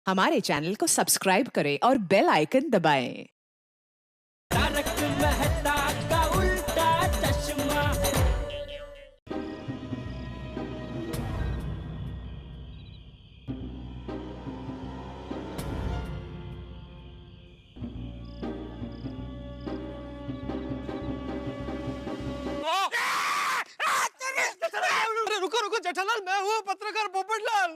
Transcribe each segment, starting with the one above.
हमारे चैनल को सब्सक्राइब करें और बेल आइकन दबाएं। तारक मेहता का उल्टा चश्मा। अरे रुको रुको जेठालाल, मैं हूँ पत्रकार पोपटलाल।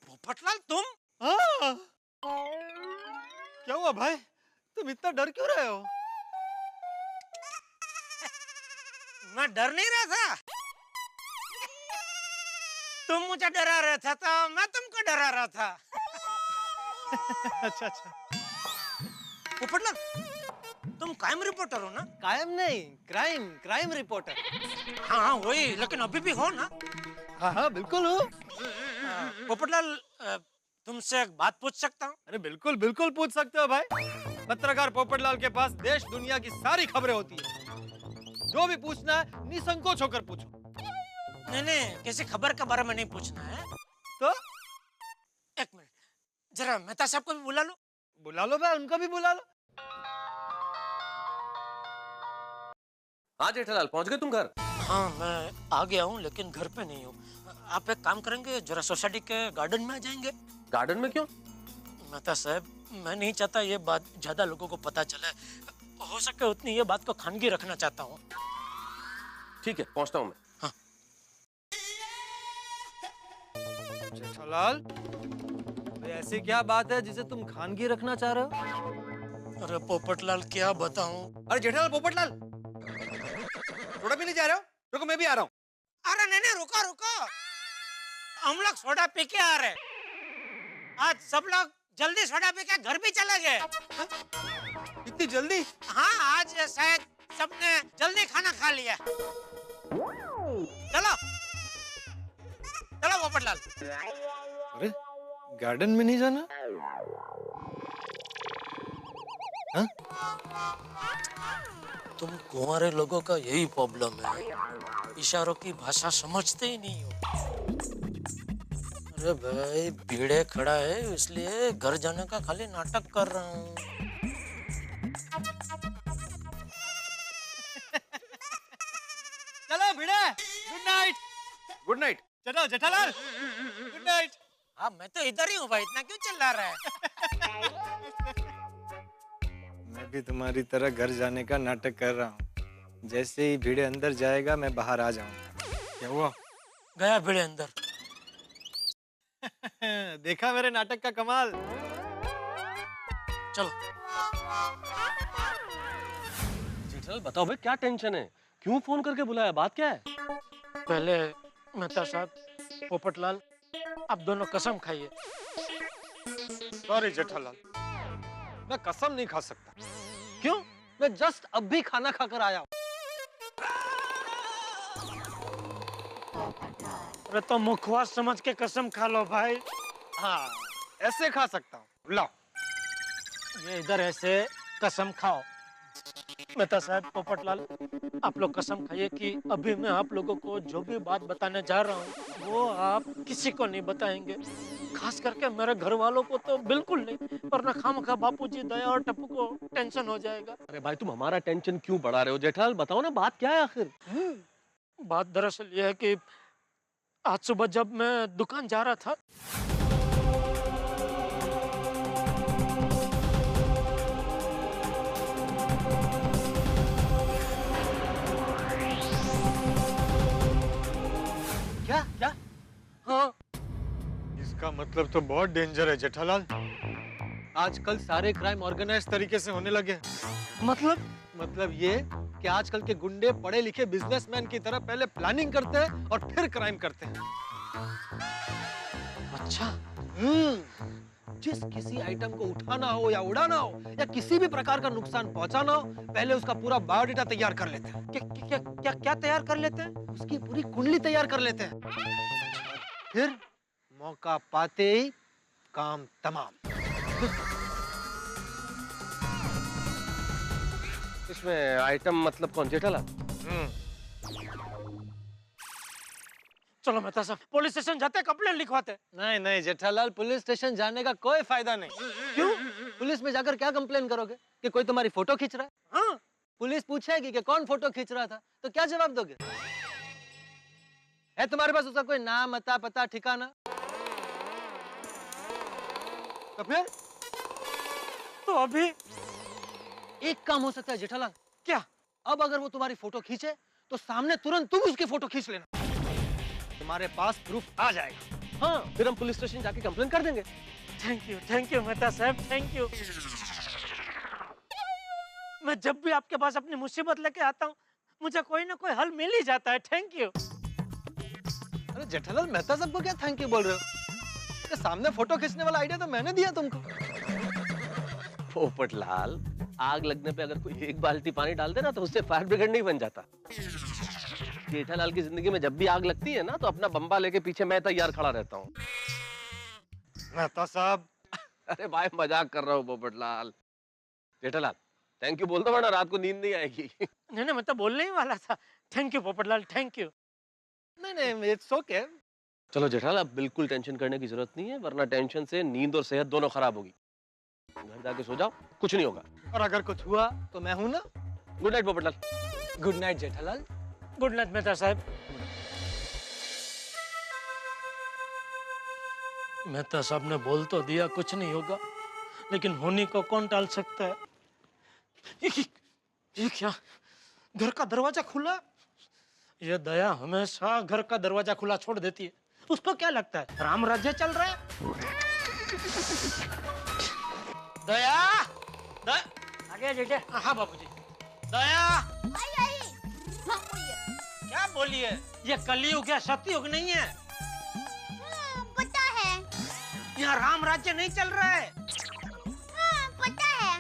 पोपटलाल तुम? हाँ। क्या हुआ भाई, तुम इतना डर क्यों रहे हो? मैं डर नहीं रहा था। तुम मुझे डरा रहे थे तो मैं तुमको डरा रहा था। अच्छा अच्छा। पोपटलाल तुम कायम रिपोर्टर हो ना? कायम नहीं, क्राइम रिपोर्टर। हाँ वही, लेकिन अभी भी हो ना? हाँ हाँ बिल्कुल हूँ। पोपटलाल तुमसे एक बात पूछ सकता हूँ? अरे बिल्कुल बिल्कुल पूछ सकते हो भाई। पत्रकार पोपटलाल के पास देश दुनिया की सारी खबरें होती है। जो भी पूछना है निसंकोच होकर पूछो। नहीं, किसी खबर के बारे में नहीं पूछना है। तो एक मिनट, जरा मेहता साहब को भी बुला लो। बुला लो भाई, उनको भी बुला लो। हाँ जेठालाल, पहुंच गए तुम घर? हाँ मैं आ गया हूँ, लेकिन घर पे नहीं हूँ। आप एक काम करेंगे, जरा सोसाइटी के गार्डन में आ जाएंगे? गार्डन में क्यों? मेहता साहब, मैं नहीं चाहता ये बात ज्यादा लोगों को पता चले। हो सके उतनी ये बात को खानगी रखना चाहता हूँ। ठीक है, पहुंचता हूँ मैं। हाँ। जेठालाल, ऐसी क्या बात है जिसे तुम खानगी रखना चाह रहे हो? अरे पोपटलाल क्या बताऊं? अरे जेठालाल पोपटलाल, थोड़ा भी नहीं जा रहे हो? रुको मैं भी आ रहा हूँ। अरे नहीं, रुको। हम लोग सोडा पी के आ रहे। आज सब लोग जल्दी सोडा पी के घर भी चले गए। इतनी जल्दी? हाँ, आज शायद सबने जल्दी खाना खा लिया। चलो पोपटलाल। अरे गार्डन में नहीं जाना? हाँ? तुम कुंवारे लोगों का यही प्रॉब्लम है, इशारों की भाषा समझते ही नहीं हो। अरे भाई भीड़े खड़ा है, इसलिए घर जाने का खाली नाटक कर रहा हूँ। चलो भिड़े, गुड नाइट। Good night. चलो जेठालाल, गुड नाइट। हाँ मैं तो इधर ही हूँ भाई, इतना क्यों चिल्ला रहा है? मैं भी तुम्हारी तरह घर जाने का नाटक कर रहा हूँ। जैसे ही भिड़े अंदर जाएगा मैं बाहर आ जाऊंगा। क्या हुआ? गया भीड़े अंदर। देखा मेरे नाटक का कमाल? चलो। जेठालाल बताओ भाई, क्या टेंशन है? क्यों फोन करके बुलाया? बात क्या है? पहले मेहता साहब, पोपटलाल, आप दोनों कसम खाइए। सॉरी जेठालाल, मैं कसम नहीं खा सकता। क्यों? मैं जस्ट अब भी खाना खाकर आया हूँ। अरे तो मुखवास समझ के कसम खा लो भाई। हाँ, ऐसे खा सकता हूँ। लाओ। ये इधर ऐसे कसम खाओ। मेहता साहब, पोपटलाल, आप लोग कसम खाइए कि अभी मैं आप लोगों को जो भी बात बताने जा रहा हूँ वो आप किसी को नहीं बताएंगे, खास करके मेरे घर वालों को तो बिल्कुल नहीं, वरना खामखा बापूजी, दया और टप्पू को टेंशन हो जाएगा। अरे भाई तुम हमारा टेंशन क्यों बढ़ा रहे हो? जेठालाल बताओ ना, बात क्या है आखिर? बात दरअसल ये है कि आज सुबह जब मैं दुकान जा रहा था, क्या? हाँ इसका मतलब तो बहुत डेंजर है जेठालाल। आजकल सारे क्राइम ऑर्गेनाइज तरीके से होने लगे। मतलब ये कि आजकल के गुंडे पढ़े लिखे बिजनेसमैन की तरह पहले प्लानिंग करते हैं और फिर क्राइम करते हैं। अच्छा। जिस किसी आइटम को उठाना हो या उड़ाना हो या किसी भी प्रकार का नुकसान पहुंचाना हो, पहले उसका पूरा बायोडाटा तैयार कर लेते हैं। क्या तैयार कर लेते हैं? उसकी पूरी कुंडली तैयार कर लेते हैं। फिर मौका पाते ही काम तमाम। इसमें आइटम मतलब कौन? जेठालाल? चलो मेहता साहब पुलिस स्टेशन जाते कंप्लेंट लिखवाते। नहीं नहीं जेठालाल, पुलिस स्टेशन जाने का कोई फायदा नहीं। क्यों? पुलिस में जाकर क्या कंप्लेन करोगे कि कोई तुम्हारी फोटो खींच रहा है? हाँ पुलिस पूछेगी कि कौन फोटो खींच रहा था, तो क्या जवाब दोगे? है तुम्हारे पास उसका कोई नाम, अता, पता, ठिकाना? तो फिर तो अभी एक काम हो सकता है जेठालाल। क्या? अब अगर वो तुम्हारी फोटो खींचे तो सामने तुरंत तुम उसकी फोटो खींच लेना, तुम्हारे पास प्रूफ आ जाएगा। हाँ, फिर हम पुलिस स्टेशन जाके कंप्लेन कर देंगे। थैंक यू मेहता साहब, थैंक यू। मैं जब भी आपके पास अपनी मुसीबत लेके आता हूँ मुझे कोई ना कोई हल मिल ही जाता है। Thank you. अरे जेठालाल, मेहता साहब को क्या थैंक यू बोल रहे हो? ये सामने फोटो खींचने वाला आइडिया तो मैंने दिया तुमको। पोपटलाल, आग लगने पे अगर कोई एक बाल्टी पानी डाल दे ना तो उससे फायर ब्रिगेड नहीं बन जाता। जेठालाल की जिंदगी में जब भी आग लगती है ना तो अपना बम्बा लेके पीछे मैं तैयार खड़ा रहता हूँ। मेहता साहब, अरे भाई मजाक कर रहा हूँ पोपटलाल। जेठालाल थैंक यू बोल दो वरना रात को नींद नहीं आएगी। नहीं मैं तो बोलने ही वाला था। Thank you Popatlal, thank you. नहीं इट्स ओके। चलो जेठालाल, अब बिल्कुल टेंशन करने की जरूरत नहीं है, वरना टेंशन से नींद और सेहत दोनों खराब होगी। घर जाके सो जाओ, कुछ नहीं होगा। और अगर कुछ हुआ तो मैं हूं ना। Good night Popatlal. Good night Jethalal. Good night Mehta साहब। मेहता साहब ने बोल तो दिया कुछ नहीं होगा, लेकिन होने को कौन टाल सकता है? ये क्या, घर का दरवाजा खुला? ये दया हमेशा घर का दरवाजा खुला छोड़ देती है। उसको क्या लगता है राम राज्य चल रहा है? दया, आगे बेटे। हाँ बाबूजी। दया, हाँ बोलिए। क्या बोलिए? ये कलयुग है, सतयुग नहीं है। पता है। यहाँ राम राज्य नहीं चल रहा है। हाँ पता है।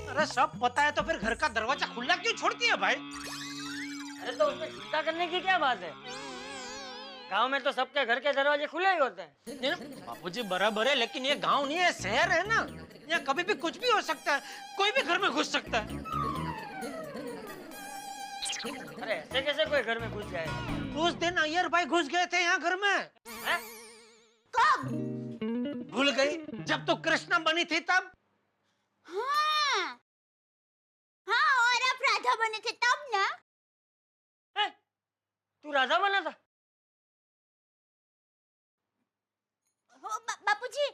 अरे सब पता है तो फिर घर का दरवाजा खुला क्यों छोड़ती है भाई? अरे तो उसमें चिंता करने की क्या बात है? गांव में तो सबके घर के दरवाजे खुले ही होते हैं। बाबूजी बराबर है, लेकिन ये गांव नहीं है, शहर है ना। यहाँ कभी भी कुछ भी हो सकता है, कोई भी घर में घुस सकता है। अरे ऐसे कैसे कोई घर में घुस जाएगा? उस दिन अय्यर भाई घुस गए थे यहाँ घर में। हैं? कब? भूल गई? जब तो कृष्णा बनी थी तब। हाँ हाँ, और आप राधा बने थे तब ना? तू राधा बना था? बापूजी,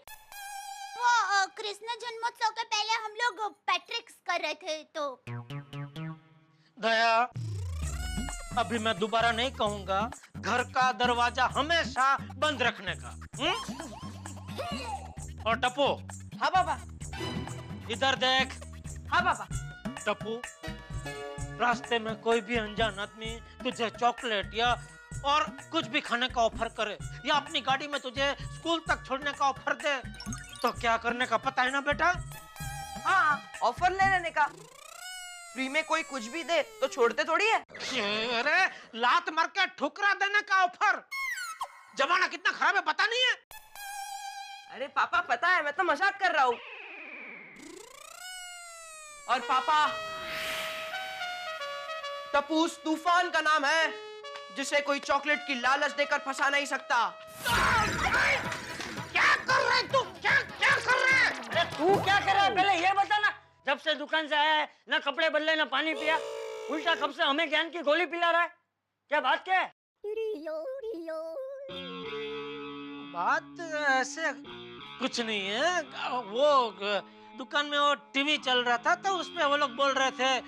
वो कृष्ण जन्मोत्सव के पहले हम लोग पैट्रिक्स कर रहे थे तो। दया, अभी मैं दोबारा नहीं कहूंगा घर का दरवाजा हमेशा बंद रखने का। और टप्पू। हाँ पापा। इधर देख। हाँ पापा। टप्पू, रास्ते में कोई भी अनजान आदमी तुझे चॉकलेट या और कुछ भी खाने का ऑफर करे या अपनी गाड़ी में तुझे स्कूल तक छोड़ने का ऑफर दे तो क्या करने का पता है ना बेटा? हाँ, ऑफर ले लेने का। फ्री में कोई कुछ भी दे तो छोड़ते थोड़ी है। अरे लात मार के ठुकरा देने का ऑफर। जमाना कितना खराब है पता नहीं है? अरे पापा पता है, मैं तो मजाक कर रहा हूँ। और पापा, टप्पू उस तूफान का नाम है जिसे कोई चॉकलेट की लालच देकर फंसा नहीं सकता। क्या कर रहे तू? क्या कर रहे? अरे तू क्या कर रहा है पहले ये बता ना। जब से दुकान से आया है ना कपड़े बदले ना पानी पिया, उल्टा कब से हमें ज्ञान की गोली पिला रहा है। क्या बात क्या है? बात ऐसे कुछ नहीं है। वो दुकान में वो टीवी चल रहा था तो उसमें वो लोग बोल रहे थे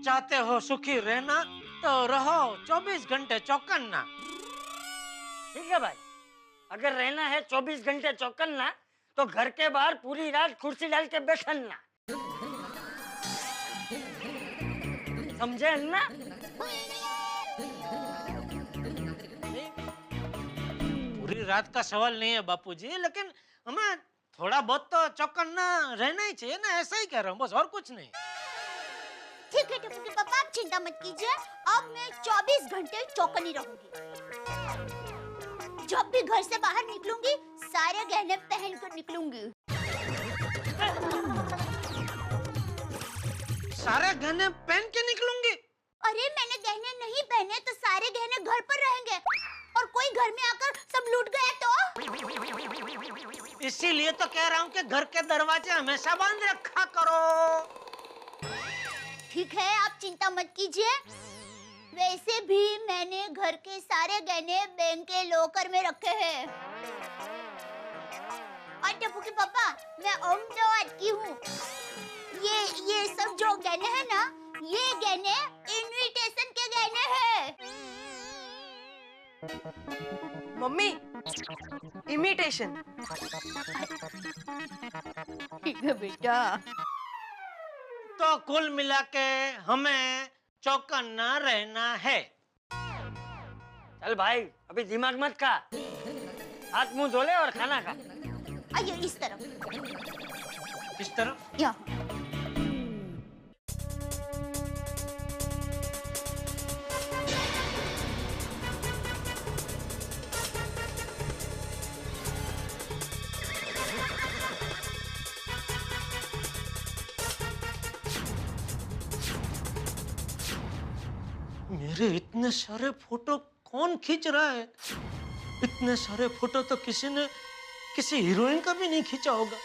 चाहते हो सुखी रहना तो रहो 24 घंटे चौकन्ना। ठीक है भाई, अगर रहना है 24 घंटे चौकन्ना तो घर के बाहर पूरी रात कुर्सी डाल के बैठना। समझे ना? पूरी रात का सवाल नहीं है बापूजी, लेकिन हमें थोड़ा बहुत तो चौकन्ना रहना ही चाहिए ना। ऐसा ही कह रहा हूँ बस, और कुछ नहीं। ठीक है टप्पू के पापा, आप चिंता मत कीजिए। अब मैं 24 घंटे चौकन्नी रहूंगी। जब भी घर से बाहर निकलूंगी सारे गहने पहन कर निकलूंगी। सारे गहने पहन के निकलूंगी? अरे मैंने गहने नहीं पहने तो सारे गहने घर पर रहेंगे और कोई इसीलिए तो कह रहा हूँ कि घर के दरवाजे हमेशा बंद रखा करो। ठीक है, आप चिंता मत कीजिए। वैसे भी मैंने घर के सारे गहने बैंक के लॉकर में रखे हैं। और टप्पू के पापा, मैं अहमदाबाद की हूँ। ये सब जो गहने हैं ना, ये गहने इनविटेशन के गहने हैं। Mummy, imitation. ठीक है बेटा। तो कुल मिला के हमें चौकन्ना रहना है। चल भाई, अभी दिमाग मत खा, हाथ मुंह धो ले और खाना खा। आइए इस तरफ। इस तरफ। यहाँ। मेरे इतने सारे फोटो कौन खींच रहा है? इतने सारे फोटो तो किसी ने किसी हीरोइन का भी नहीं खींचा होगा।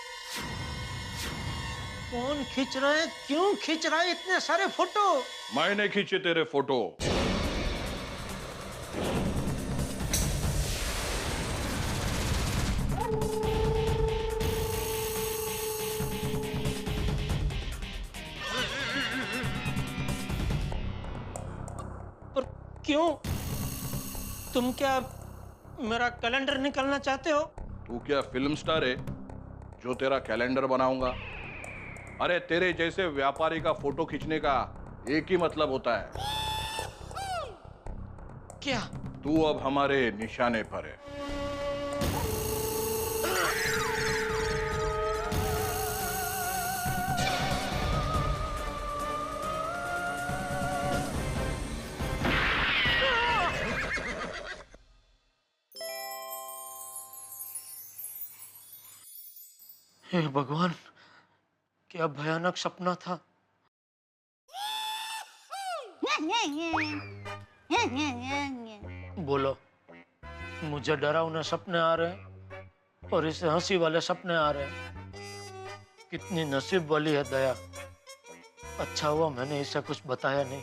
कौन खींच रहा है? क्यों खींच रहा है इतने सारे फोटो? मैंने खींचे तेरे फोटो। पर क्यों? तुम क्या मेरा कैलेंडर निकालना चाहते हो? तू क्या फिल्म स्टार है जो तेरा कैलेंडर बनाऊंगा? अरे तेरे जैसे व्यापारी का फोटो खींचने का एक ही मतलब होता है। क्या? तू अब हमारे निशाने पर है। हे भगवान, क्या भयानक सपना था। बोलो, मुझे डरावने सपने आ रहे हैं और इसे हंसी वाले सपने आ रहे हैं। कितनी नसीब वाली है दया। अच्छा हुआ मैंने इसे कुछ बताया नहीं,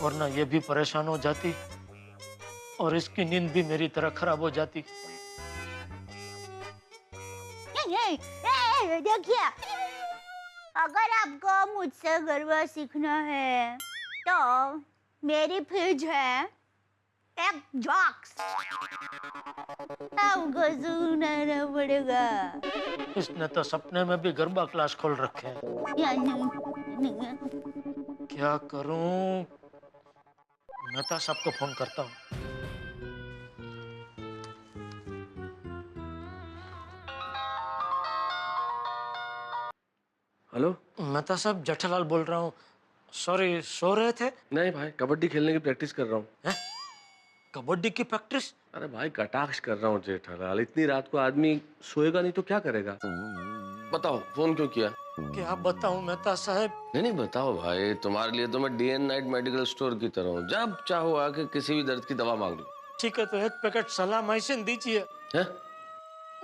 वरना ये भी परेशान हो जाती और इसकी नींद भी मेरी तरह खराब हो जाती। देखिए, अगर आपको मुझसे गरबा सीखना है तो मेरी फ्रिज है एक जॉक्स, आपको सुनाना पड़ेगा। इसने तो सपने में भी गरबा क्लास खोल रखे हैं। क्या करूं? मेहता साहब को फोन करता हूँ। हेलो। मेहता साहब, जेठालाल बोल रहा हूँ। सॉरी, सो रहे थे? नहीं भाई, कबड्डी खेलने की प्रैक्टिस कर रहा हूँ। हैं? कबड्डी की प्रैक्टिस? अरे भाई, कटाक्ष कर रहा हूँ जेठालाल। इतनी रात को आदमी सोएगा नहीं तो क्या करेगा? बताओ, फोन क्यों किया? क्या बताऊं मेहता साहब? नहीं बताओ भाई, तुम्हारे लिए तो मैं day and night medical store की तरह हूँ। जब चाहो आके किसी भी दर्द की दवा मांग लो। ठीक है, तो एक पैकेट सलामाइसिन दीजिए। हैं?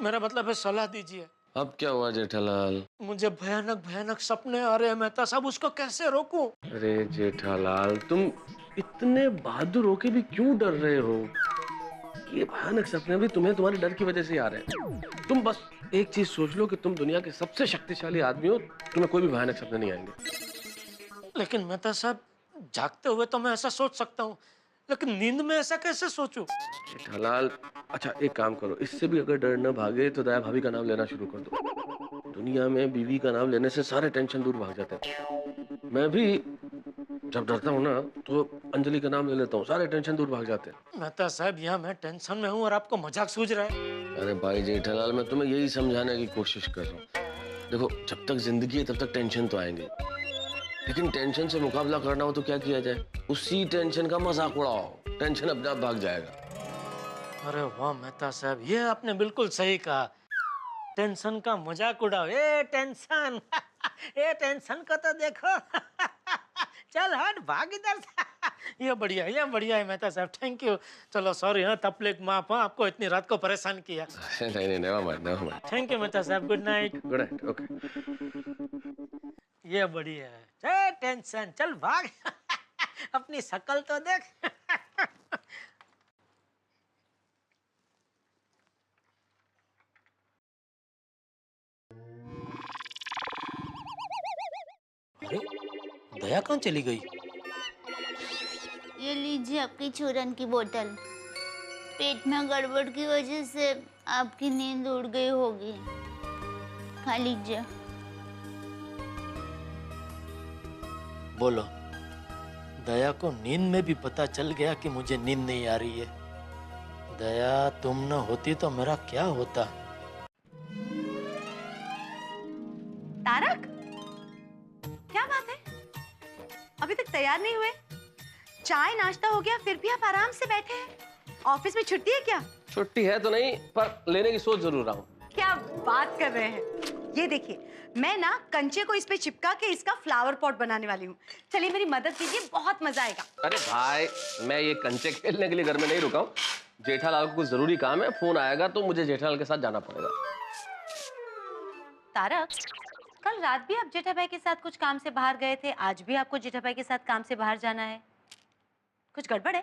मेरा मतलब है सलाह दीजिए। अब क्या हुआ जेठालाल? मुझे भयानक भयानक सपने आ रहे हैं मेहता साहब, उसको कैसे रोकूं? अरे जेठालाल, तुम इतने बहादुर होके भी क्यों डर रहे हो? ये भयानक सपने भी तुम्हें तुम्हारे डर की वजह से आ रहे हैं। तुम बस एक चीज सोच लो कि तुम दुनिया के सबसे शक्तिशाली आदमी हो, तुम्हें कोई भी भयानक सपने नहीं आएंगे। लेकिन मेहता साहब, जागते हुए तो मैं ऐसा सोच सकता हूँ, लेकिन नींद में ऐसा कैसे सोचूं? जेठालाल, अच्छा एक काम करो, इससे भी अगर डर न भागे तो दया भाभी का नाम लेना शुरू कर दो। दुनिया में बीवी का नाम लेने से सारे टेंशन दूर भाग जाते हैं। मैं भी जब डरता हूँ ना तो अंजलि का नाम ले लेता हूँ, सारे टेंशन दूर भाग जाते हैं। मेहता साहब, यहाँ मैं टेंशन में हूँ और आपको मजाक सूझ रहा है। अरे भाई जेठालाल, मैं तुम्हें यही समझाने की कोशिश कर रहा हूँ। देखो, जब तक जिंदगी है तब तक टेंशन तो आएंगे, लेकिन टेंशन से मुकाबला करना हो तो क्या किया जाए? उसी टेंशन का मजाक उड़ाओ, टेंशन अपने आप भाग जाएगा। अरे वाह मेहता साहब, ये आपने बिल्कुल सही कहा। टेंशन का मजाक उड़ाओ। ए टेंशन, ए टेंशन को तो देखो। चल हट, भाग इधर से। ये बढ़िया है मेहता साहब, थैंक यू। चलो सॉरी हाँ, तकलीफ माफ, हाँ आपको इतनी रात को परेशान किया। नहीं never mind. Thank you Mehta साहब, good night. Good night. Okay. ये बढ़िया है, चल टेंशन, चल भाग। अपनी शकल तो देख। अरे दया कहाँ चली गई? ये लीजिए आपकी चूरन की बोतल। पेट में गड़बड़ की वजह से आपकी नींद उड़ गई होगी, खा लीजिए। बोलो, दया को नींद में भी पता चल गया कि मुझे नींद नहीं आ रही है। दया तुम न होती तो मेरा क्या होता। तारक, क्या बात है, अभी तक तैयार नहीं हुए? चाय नाश्ता हो गया फिर भी आप आराम से बैठे हैं। ऑफिस में छुट्टी है क्या? छुट्टी है तो नहीं, पर लेने की सोच जरूर रहा हूँ। क्या बात कर रहे हैं? ये देखिए, मैं ना कंचे को इस पे चिपका के इसका फ्लावर पॉट बनाने वाली हूँ। चलिए मेरी मदद कीजिए, बहुत मजा आएगा। अरे भाई, मैं ये कंचे खेलने के लिए घर में नहीं रुका हूँ। जेठालाल को कुछ जरूरी काम है, फोन आएगा तो मुझे जेठालाल के साथ जाना पड़ेगा। तारक, कल रात भी आप जेठा भाई के साथ कुछ काम से बाहर गए थे, आज भी आपको जेठा भाई के साथ काम से बाहर जाना है, कुछ गड़बड़ है?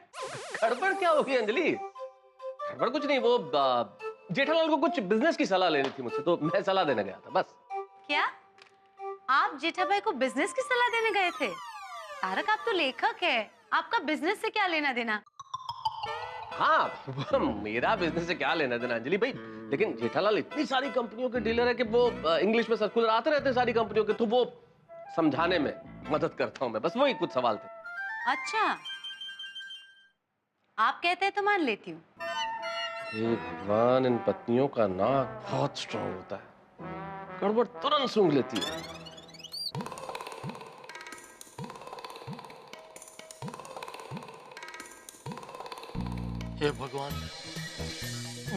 गड़बड़ क्या होगी अंजलि? गड़बड़ कुछ नहीं, वो जेठालाल को कुछ बिजनेस की सलाह लेनी थी मुझसे, तो मैं सलाह देने गया था बस। क्या आप जेठा भाई को बिजनेस की सलाह देने गए थे? तारक, आप तो लेखक है, आपका बिजनेस से क्या लेना देना? हाँ, मेरा बिजनेस से क्या लेना देना अंजलि भाई, लेकिन जेठालाल इतनी सारी कंपनियों के डीलर है कि वो इंग्लिश में सर्कुलर आते रहते हैं सारी कंपनियों के, तो वो समझाने में मदद करता हूँ मैं, बस वही कुछ सवाल थे। अच्छा, आप कहते हैं तो मान लेती हूँ। हे भगवान, इन पत्नियों का नाक बहुत स्ट्रांग होता है, गड़बड़ तुरंत सूंघ लेती है। हे भगवान,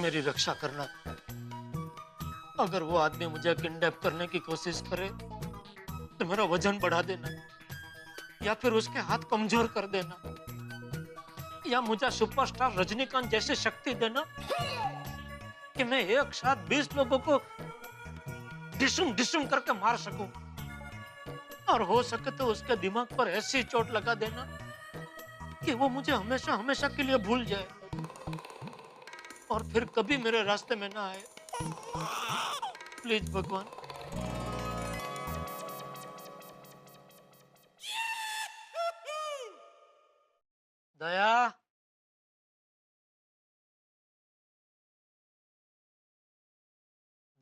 मेरी रक्षा करना। अगर वो आदमी मुझे किडनैप करने की कोशिश करे तो मेरा वजन बढ़ा देना, या फिर उसके हाथ कमजोर कर देना, या मुझे सुपरस्टार रजनीकांत जैसी शक्ति देना कि मैं एक साथ 20 लोगों को डिशुम डिशुम करके मार सकूं, और हो सके तो उसके दिमाग पर ऐसी चोट लगा देना कि वो मुझे हमेशा हमेशा के लिए भूल जाए और फिर कभी मेरे रास्ते में ना आए। प्लीज भगवान। दया,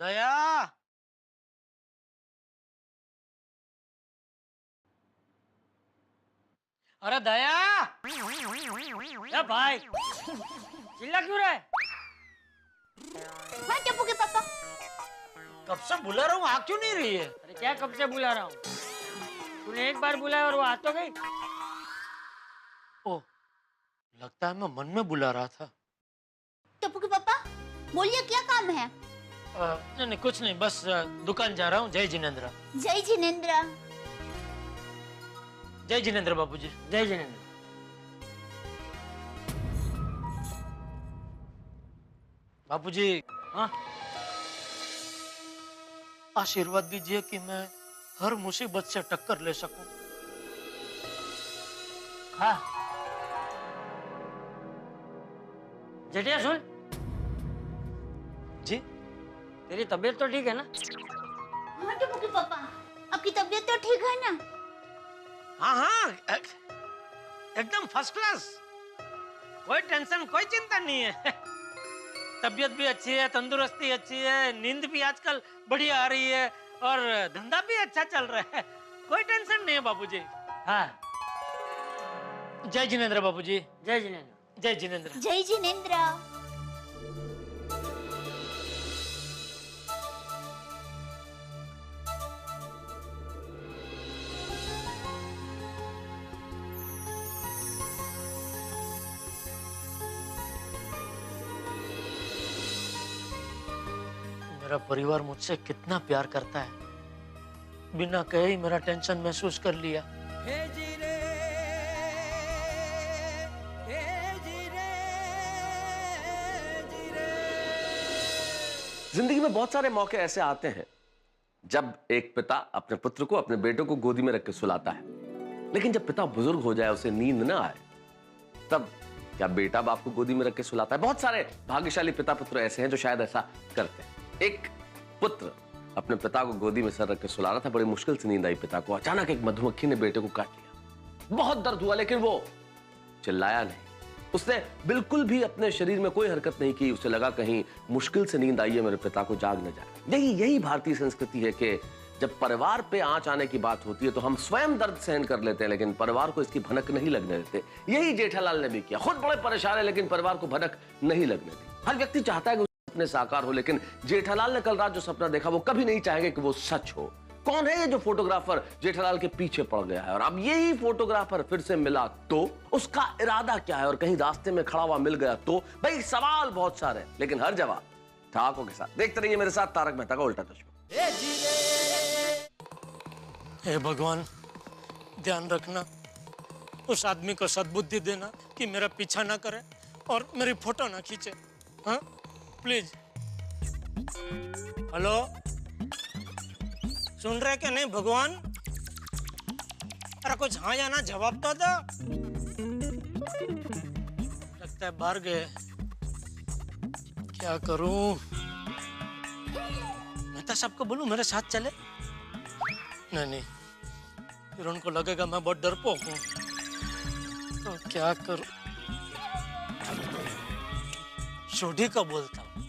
दया, अरे दया। ए भाई, चिल्ला क्यों रहा है? हाँ टप्पू के पापा। कब से बुला रहा हूँ, आ क्यों नहीं रही है? अरे क्या कब से बुला रहा हूँ? तूने एक बार बुलाया और वो आ तो गई। ओह, लगता है मैं मन में बुला रहा था। टप्पू के पापा, बोलिए क्या काम है? नहीं नहीं, कुछ नहीं, बस दुकान जा रहा हूँ। जय जिनेंद्र। जय जिनेंद्र। जय जिनेंद्र बाबूजी। जय जिनेंद्र। बाबूजी, हाँ, आशीर्वाद दीजिए कि मैं हर मुसीबत से टक्कर ले सकूं। हाँ। जेठिया सुन, जी, तेरी तबीयत तो ठीक है ना? हाँ टप्पू के पापा, आपकी तबीयत तो ठीक है ना? हाँ हाँ, एकदम फर्स्ट क्लास, कोई टेंशन कोई चिंता नहीं है। तबीयत भी अच्छी है, तंदुरुस्ती अच्छी है, नींद भी आजकल बढ़िया आ रही है और धंधा भी अच्छा चल रहा है, कोई टेंशन नहीं है बाबूजी। हाँ। जय जिनेंद्र बाबूजी। जय जिनेंद्र। जय जिनेंद्र। जय जिनेंद्र। मेरा परिवार मुझसे कितना प्यार करता है, बिना कहे ही मेरा टेंशन महसूस कर लिया। हे जी रे जिंदगी में बहुत सारे मौके ऐसे आते हैं जब एक पिता अपने पुत्र को, अपने बेटे को गोदी में रख के सुलाता है, लेकिन जब पिता बुजुर्ग हो जाए, उसे नींद ना आए, तब क्या बेटा बाप को गोदी में रख के सुलाता है? बहुत सारे भाग्यशाली पिता पुत्र ऐसे हैं जो शायद ऐसा करते हैं। एक पुत्र अपने पिता को गोदी में सर रख के सुला रहा था, बड़ी मुश्किल से नींद आई पिता को। अचानक एक मधुमक्खी ने बेटे को काट लिया। बहुत दर्द हुआ, लेकिन वो चिल्लाया नहीं। उसने बिल्कुल भी अपने शरीर में कोई हरकत नहीं की। उसे लगा कहीं मुश्किल से नींद आई है, मेरे पिता को जाग न जाए। यही भारतीय संस्कृति है कि जब परिवार पे आंच आने की बात होती है तो हम स्वयं दर्द सहन कर लेते हैं, लेकिन परिवार को इसकी भनक नहीं लगने देते। यही जेठालाल ने भी किया। खुद बड़े परेशान है, लेकिन परिवार को भनक नहीं लगने दी। हर व्यक्ति चाहता है कि सपने साकार हो, लेकिन जेठालाल ने कल रात जो सपना देखा वो कभी नहीं चाहेंगे कि वो सच हो। कौन है ये जो फोटोग्राफर जेठालाल के पीछे पड़ गया है? और अब यही फोटोग्राफर फिर से मिला तो उसका इरादा क्या है? और कहीं रास्ते में खड़ा हुआ मिल गया तो? भाई सवाल बहुत सारे, लेकिन हर जवाब ठहाकों के साथ। देखते रहिए मेरे साथ तारक मेहता का उल्टा चश्मा। हे भगवान, ध्यान रखना, उस आदमी को सद्बुद्धि देना कि मेरा पीछा ना करे और मेरी फोटो ना खींचे। हाँ प्लीज। हेलो, सुन रहे क्या नहीं भगवान? अरे कुछ हाँ या ना जवाब तो दो। लगता है बाहर गए। क्या करूं? मेहता साहब को बोलूं मेरे साथ चले? नहीं, फिर उनको लगेगा मैं बहुत डरपोक हूं। तो क्या करूं? शोधी को बोलता हूं,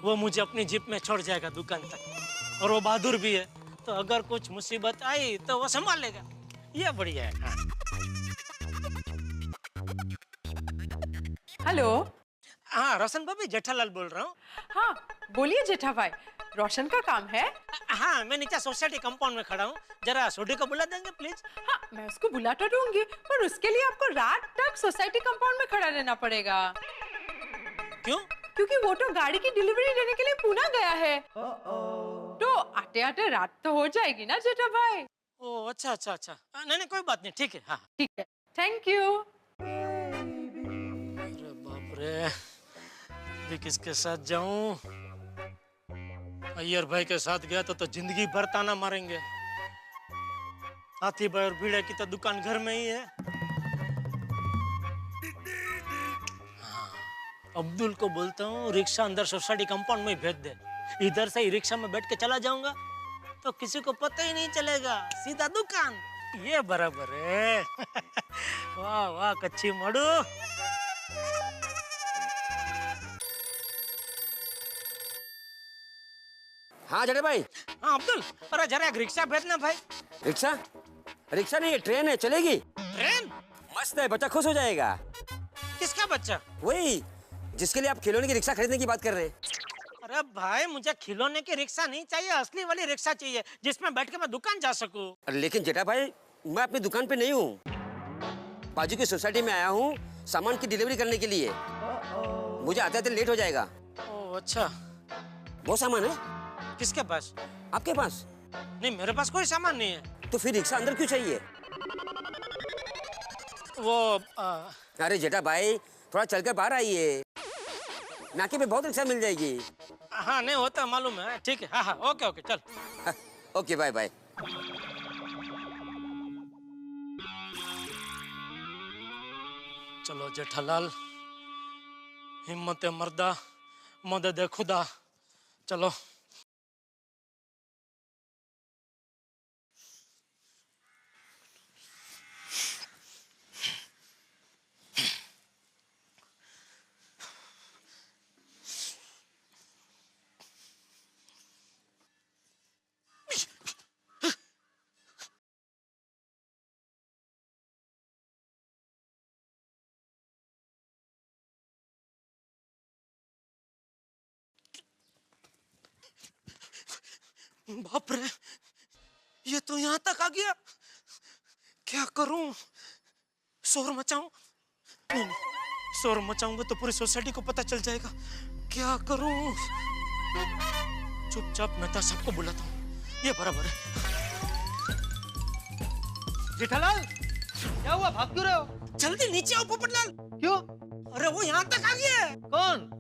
वो मुझे अपनी जीप में छोड़ जाएगा दुकान तक, और वो बहादुर भी है, तो अगर कुछ मुसीबत आई तो वो संभाल लेगा। ये बढ़िया है। हाँ। हेलो। हाँ रोशन भाभी, जेठालाल बोल रहा हूँ। हाँ बोलिए जेठा भाई, रोशन का काम है? हाँ, मैं नीचे सोसाइटी कंपाउंड में खड़ा हूँ, जरा सोडी को बुला देंगे प्लीज? हाँ मैं उसको बुला तो दूंगी, पर उसके लिए आपको रात तक सोसाइटी कंपाउंड में खड़ा रहना पड़ेगा। क्यों? क्योंकि वो तो गाड़ी की डिलीवरी देने के लिए पुणे गया है। तो आते आते रात तो हो जाएगी ना जेठा भाई। ओ अच्छा। नहीं कोई बात नहीं, ठीक है। हाँ ठीक है, थैंक यू। अरे बाप रे, भी किसके साथ जाऊं? अय्यर भाई के साथ गया तो जिंदगी भर ताना मारेंगे। हाथी भाई और भीड़े की तो दुकान घर में ही है। हाँ, अब्दुल को बोलता हूँ रिक्शा अंदर सोसाइटी कंपाउंड में भेज दे। इधर से ही रिक्शा में बैठ के चला जाऊंगा तो किसी को पता ही नहीं चलेगा, सीधा दुकान। ये बराबर है। वाह वाह कच्ची मड़ू। हाँ जड़े भाई। हाँ अब्दुल, अरे जरा एक रिक्शा भेजना भाई। रिक्शा? रिक्शा नहीं, ट्रेन है, चलेगी? ट्रेन? मस्त है, बच्चा खुश हो जाएगा। किसका बच्चा? वही जिसके लिए आप खिलौने की रिक्शा खरीदने की बात कर रहे हैं। अरे भाई, मुझे खिलौने की रिक्शा नहीं चाहिए, असली वाली रिक्शा चाहिए जिसमें बैठ के मैं दुकान जा सकूं। अरे लेकिन जेठा भाई, मैं अपनी दुकान पे नहीं हूँ, बाजू की सोसाइटी में आया हूँ सामान की डिलीवरी करने के लिए। मुझे आते आते लेट हो जाएगा। ओह अच्छा। वो सामान है? किसके पास? आपके पास? नहीं, मेरे पास कोई सामान नहीं है। तो फिर रिक्शा अंदर क्यों चाहिए? वो अरे जेठा भाई, थोड़ा चलकर बाहर आइए, नाके पे बहुत रिक्शा मिल जाएगी। हाँ नहीं होता मालूम है। ठीक है, हाँ ओके चल। Okay bye bye. चलो जेठालाल, हिम्मत मर्दा, मदद खुदा। चलो। बाप रे, ये तो यहाँ तक आ गया। क्या करूं? शोर मचाऊं? नहीं, शोर मचाऊंगा तो पूरी सोसाइटी को पता चल जाएगा। क्या करूं? चुपचाप मेहता साहब को बुलाता हूँ, ये बराबर है। जेठालाल, क्या हुआ? भाग क्यों रहे हो? जल्दी नीचे आओ पोपटलाल। क्यों? अरे वो यहाँ तक आ गया है। कौन?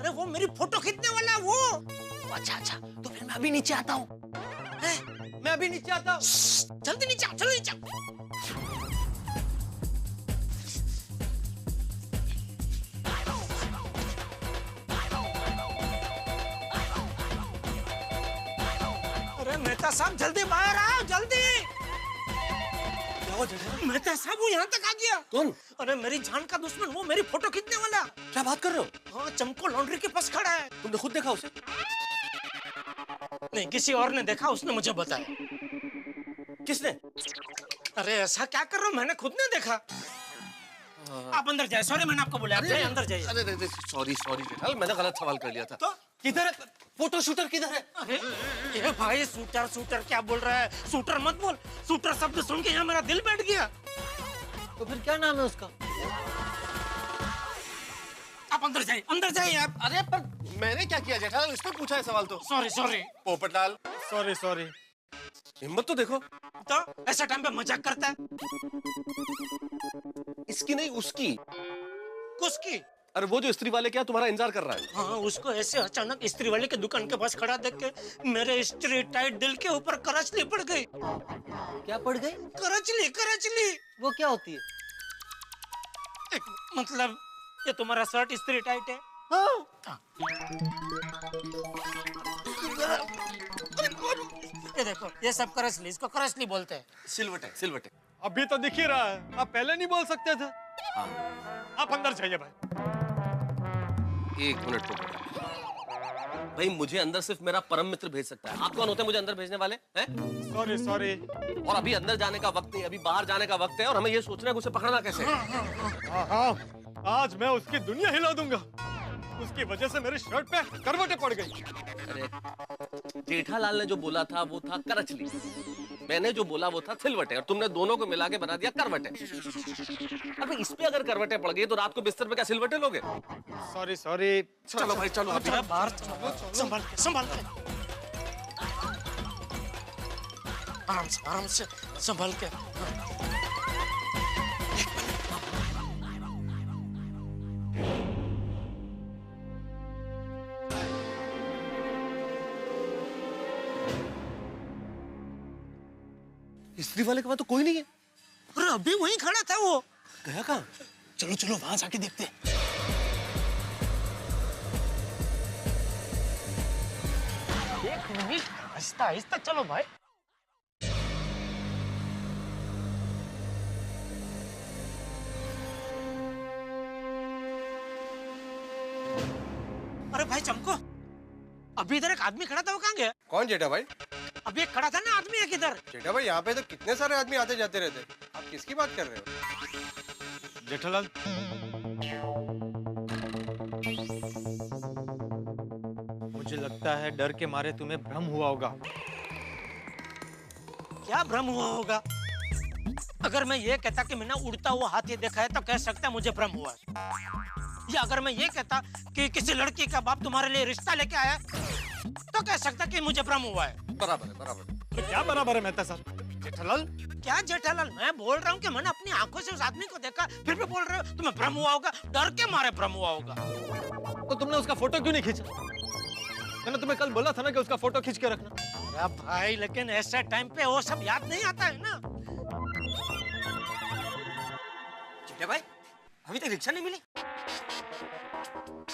अरे वो मेरी फोटो खींचने वाला है वो। अच्छा अच्छा, तो फिर मैं अभी नीचे आता हूँ। मैं अभी नीचे आता हूँ। जल्दी नीचे आओ, चलो नीचे आओ। अरे मेहता साहब जल्दी बाहर आओ, जल्दी। मेहता साहब वो यहाँ तक आ गया। कौन? अरे मेरी जान का दुश्मन, वो मेरी फोटो खींचने वाला। क्या बात कर रहे हो? हाँ, चमको लॉन्ड्री के पास खड़ा है। तुमने खुद देखा उसे? नहीं, किसी और ने देखा, उसने मुझे बताया। किसने? अरे ऐसा क्या कर रहे हो, मैंने खुद नहीं देखा। आप अंदर जाए। सॉरी, मैंने आपको बोला, आप जाइए, अंदर जाइए। अरे सॉरी जेठालाल, मैंने गलत सवाल कर लिया था। तो किधर है फोटो शूटर, किधर है? अरे ये भाई, शूटर क्या बोल रहा है? शूटर मत बोल। शूटर शब्द सुन के यहाँ मेरा दिल बैठ गया। तो फिर क्या नाम है उसका? आप अंदर जाइए आप। अरे पर मैंने क्या किया जेठालाल, इसने पूछा है सवाल तो। Sorry Popatlal, sorry. हिम्मत तो देखो। तो ऐसा टाइम पे मजाक करता है। इसकी नहीं, उसकी। उसकी? अरे वो जो इस्त्री वाले क्या तुम्हारा इंतजार कर रहा है? हाँ, उसको ऐसे अचानक इस्त्री वाले की दुकान के पास खड़ा देख के मेरे इस्त्री टाइट दिल के ऊपर करचली पड़ गई। क्या पड़ गई? करचली। वो क्या होती है? मतलब ये तुम्हारा शर्ट इस्त्री टाइट है? हाँ। ये देखो, ये सब करचली, इसको करचली बोलते हैं। सिलवट है। अभी तो दिख ही रहा है, आप पहले नहीं बोल सकते थे। हाँ। आप अंदर जाइए भाई। 1 मिनट पोपटलाल भाई, मुझे अंदर सिर्फ मेरा परम मित्र भेज सकता है। आप कौन होते हैं मुझे अंदर भेजने वाले हैं? सॉरी। और अभी अंदर जाने का वक्त नहीं, अभी बाहर जाने का वक्त है, और हमें ये सोचना है कि उसे पकड़ना कैसे है। हाँ, आज मैं उसकी दुनिया हिला दूंगा। उसकी वजह से मेरे शर्ट पे करवटें पड़ गई। अरे जेठालाल ने जो बोला था वो था करचली, मैंने जो बोला वो था सिलवटे, और तुमने दोनों को मिला के बना दिया करवटे। अबे इस पे अगर करवटें पड़ गई तो रात को बिस्तर पे क्या सिलवटे लोगे? सॉरी। चलो भाई, चलो अभी बाहर चलो। संभाल के आराम से संभाल के। इस्त्री वाले के पास तो कोई नहीं है। अरे अभी वहीं खड़ा था वो। गया कहाँ? चलो वहां जाके देखते हैं। एक मिनट, आहिस्ता चलो भाई। अरे भाई चमको, अभी इधर एक आदमी खड़ा था, वो कहाँ गया? कौन जेठा भाई? अभी एक खड़ा था ना आदमी, एक इधर। जेठा भाई, यहाँ पे तो कितने सारे आदमी आते जाते रहते, आप किसकी बात कर रहे हो? जेठालाल, मुझे लगता है डर के मारे तुम्हें भ्रम हुआ होगा। क्या भ्रम हुआ होगा? अगर मैं ये कहता कि मैंने उड़ता हुआ हाथी देखा है तो कह सकता मुझे भ्रम हुआ है। या अगर मैं ये कहता कि किसी लड़की का बाप तुम्हारे लिए रिश्ता लेके आया तो कह सकता कि मुझे भ्रम हुआ है। बराबर है। तो क्या बराबर है मेहता साहब? जेठालाल, क्या जेठालाल, मैं बोल रहा हूँ कि मैंने अपनी आंखों से उस आदमी को देखा, फिर भी बोल रहे हो तुम्हें भ्रम हुआ होगा। डर के मारे भ्रम हुआ होगा। तो तुमने उसका फोटो क्यों नहीं खींचा? मैंने तुम्हें कल बोला था ना कि उसका फोटो खींच के रखना। अरे भाई, लेकिन ऐसे टाइम पे वो सब याद नहीं आता है ना। चिट्टे भाई, अभी तक रिक्शा नहीं मिली?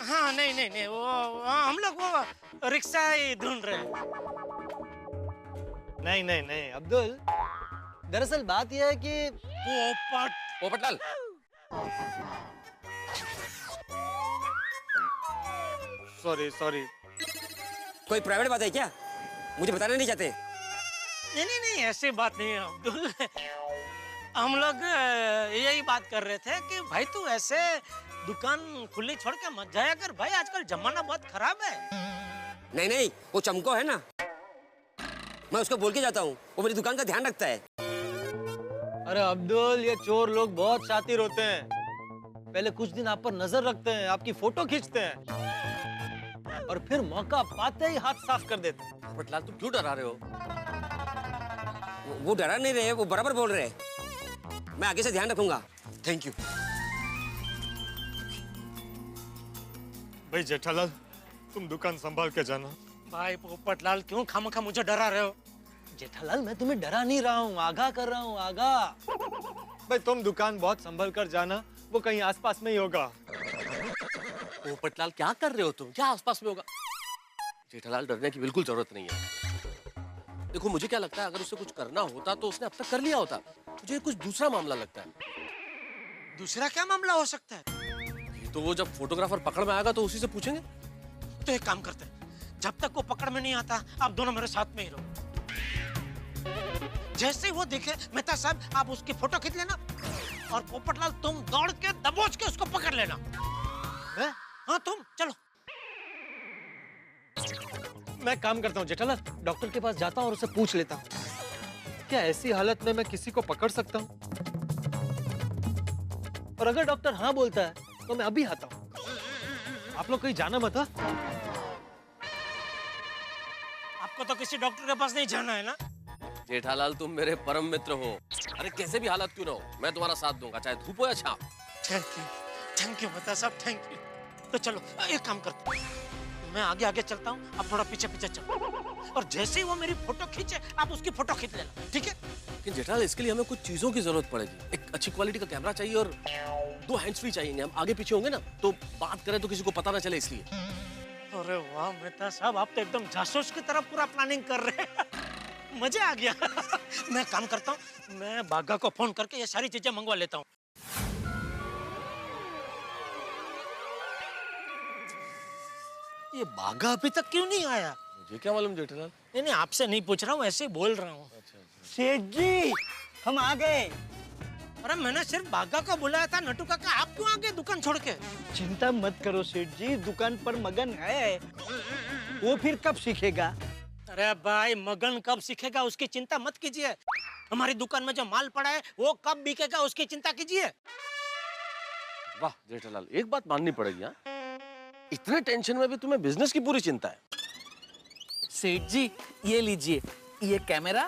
हाँ, नहीं, वो हम लोग वो रिक्शा ही ढूंढ रहे हैं। नहीं अब्दुल, दरअसल बात यह है कि पोपटलाल, सॉरी। कोई प्राइवेट बात है क्या? मुझे बताना नहीं चाहते? नहीं, ऐसी बात नहीं है अब्दुल। हम लोग यही बात कर रहे थे कि भाई तू ऐसे दुकान खुली छोड़ के मत जाया कर भाई, आजकल जमाना बहुत खराब है। नहीं, वो चमको है ना, मैं उसको बोल के जाता हूँ, वो मेरी दुकान का ध्यान रखता है। अरे अब्दुल, ये चोर लोग बहुत शातिर होते हैं। पहले कुछ दिन आप पर नजर रखते हैं, आपकी फोटो खींचते हैं, और फिर मौका पाते ही हाथ साफ कर देते हैं। पोपटलाल, तुम क्यों डरा रहे हो? वो डरा नहीं रहे, वो बराबर बोल रहे हैं। मैं आगे से ध्यान रखूंगा। Thank you. भाई जेठालाल, तुम दुकान संभाल के जाना। भाई पोपटलाल क्यों खामखा मुझे डरा रहे हो? जेठालाल, मैं तुम्हें डरा नहीं रहा हूँ, आगाह कर रहा हूँ, आगाह। भाई तुम दुकान बहुत संभल कर जाना, वो कहीं आसपास में ही होगा। पोपटलाल क्या कर रहे हो तुम? क्या आसपास में होगा? जेठालाल, डरने की बिल्कुल जरूरत नहीं है। देखो मुझे क्या लगता है, अगर उसे कुछ करना होता तो उसने अब तक कर लिया होता। मुझे कुछ दूसरा मामला लगता है। दूसरा क्या मामला हो सकता है? तो वो जब फोटोग्राफर पकड़ में आएगा तो उसी से पूछेंगे। तो एक काम करते हैं, जब तक वो पकड़ में नहीं आता आप दोनों मेरे साथ में ही रहो। जैसे ही वो देखे मेहता साहब, आप उसकी फोटो खींच लेना और पोपटलाल तुम दौड़ के दबोच के उसको पकड़ लेना। हाँ तुम चलो। मैं काम करता हूँ जेठालाल, डॉक्टर के पास जाता हूँ और उसे पूछ लेता हूँ, क्या ऐसी हालत में मैं किसी को पकड़ सकता हूँ? और अगर डॉक्टर हाँ बोलता है तो मैं अभी आता हूँ। आप लोग कहीं जाना मत। आपको तो किसी डॉक्टर के पास नहीं जाना है ना? जेठालाल, तुम मेरे परम मित्र हो। अरे कैसे भी हालत क्यों ना हो, मैं तुम्हारा साथ दूंगा, चाहे धूप हो या छाँव। थैंक यू मेहता साहब, थैंक यू। तो चलो एक काम करते हैं, मैं आगे आगे चलता हूँ, आप थोड़ा पीछे पीछे चलो, और जैसे ही वो मेरी फोटो खींचे आप उसकी फोटो खींच लेना, ठीक है? लेकिन जेठालाल, इसके लिए हमें कुछ चीजों की जरूरत पड़ेगी। एक अच्छी क्वालिटी का कैमरा चाहिए और 2 हैंड्स फ्री चाहिए। हम आगे पीछे होंगे ना तो बात करें तो किसी को पता ना चले, इसलिए। अरे वाह मेहता साहब, आप तो एकदम जासूस की तरह पूरा प्लानिंग कर रहे हैं। मजा आ गया। मैं काम करता हूँ, मैं बागा को फोन करके ये सारी चीजें मंगवा लेता हूँ। ये बागा अभी तक क्यों नहीं आया? मुझे क्या मालूम जेठालाल। नहीं, आपसे नहीं पूछ रहा हूँ, ऐसे ही बोल रहा हूँ। सेठ जी, हम आ गए। अरे मैंने सिर्फ बागा को बुलाया था, नटू काका आप क्यों आ गए दुकान छोड़ के? चिंता मत करो सेठ जी, दुकान पर मगन है, वो फिर कब सीखेगा? अरे भाई, मगन कब सीखेगा उसकी चिंता मत कीजिए। हमारी दुकान में जो माल पड़ा है वो कब बिकेगा उसकी चिंता कीजिए। वाह जेठालाल, एक बात माननी पड़ेगी। हाँ, इतने टेंशन में भी तुम्हें बिजनेस की पूरी चिंता है। सेठ जी ये लीजिए, ये कैमरा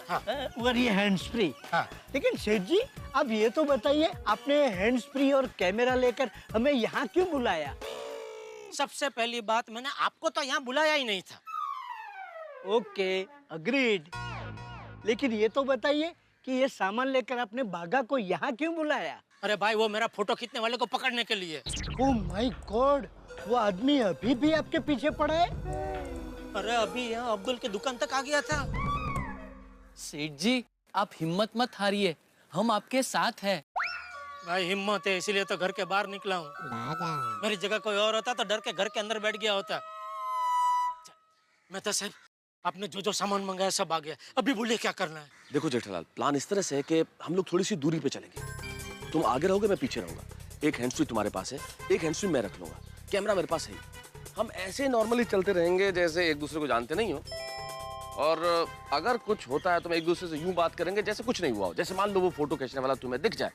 और ये हैंड्स फ्री। लेकिन सेठ जी अब ये तो बताइए, आपने हैंड्स फ्री और कैमरा लेकर हमें यहाँ क्यों बुलाया? सबसे पहली बात, मैंने आपको तो यहाँ बुलाया ही नहीं था। Okay, agreed. लेकिन ये तो बताइए कि ये सामान लेकर आपने बागा को यहाँ क्यों बुलाया? अरे भाई, वो मेरा फोटो खींचने वाले को पकड़ने के लिए। ओह माय गॉड, वो आदमी अभी भी आपके पीछे पड़ा है? अरे अभी यहाँ अब्दुल की दुकान तक आ गया था। सेठ जी, आप हिम्मत मत हारिए, हम आपके साथ हैं। भाई हिम्मत है, इसीलिए तो घर के बाहर निकला हूँ। मेरी जगह कोई और होता तो डर के घर के अंदर बैठ गया होता। मेहता साहब, आपने जो जो सामान मंगाया सब आ गया, अभी बोलिए क्या करना है? देखो जेठालाल, प्लान इस तरह से है कि हम लोग थोड़ी सी दूरी पे चलेंगे। तुम आगे रहोगे, मैं पीछे रहूंगा। एक हैंड्स फ्री तुम्हारे पास है, एक हैंड्स फ्री मैं रख लूंगा, कैमरा मेरे पास है। हम ऐसे नॉर्मली चलते रहेंगे जैसे एक दूसरे को जानते नहीं हो, और अगर कुछ होता है तो हम एक दूसरे से यूं बात करेंगे जैसे कुछ नहीं हुआ हो। जैसे मान लो वो फोटो खींचने वाला तुम्हें दिख जाए,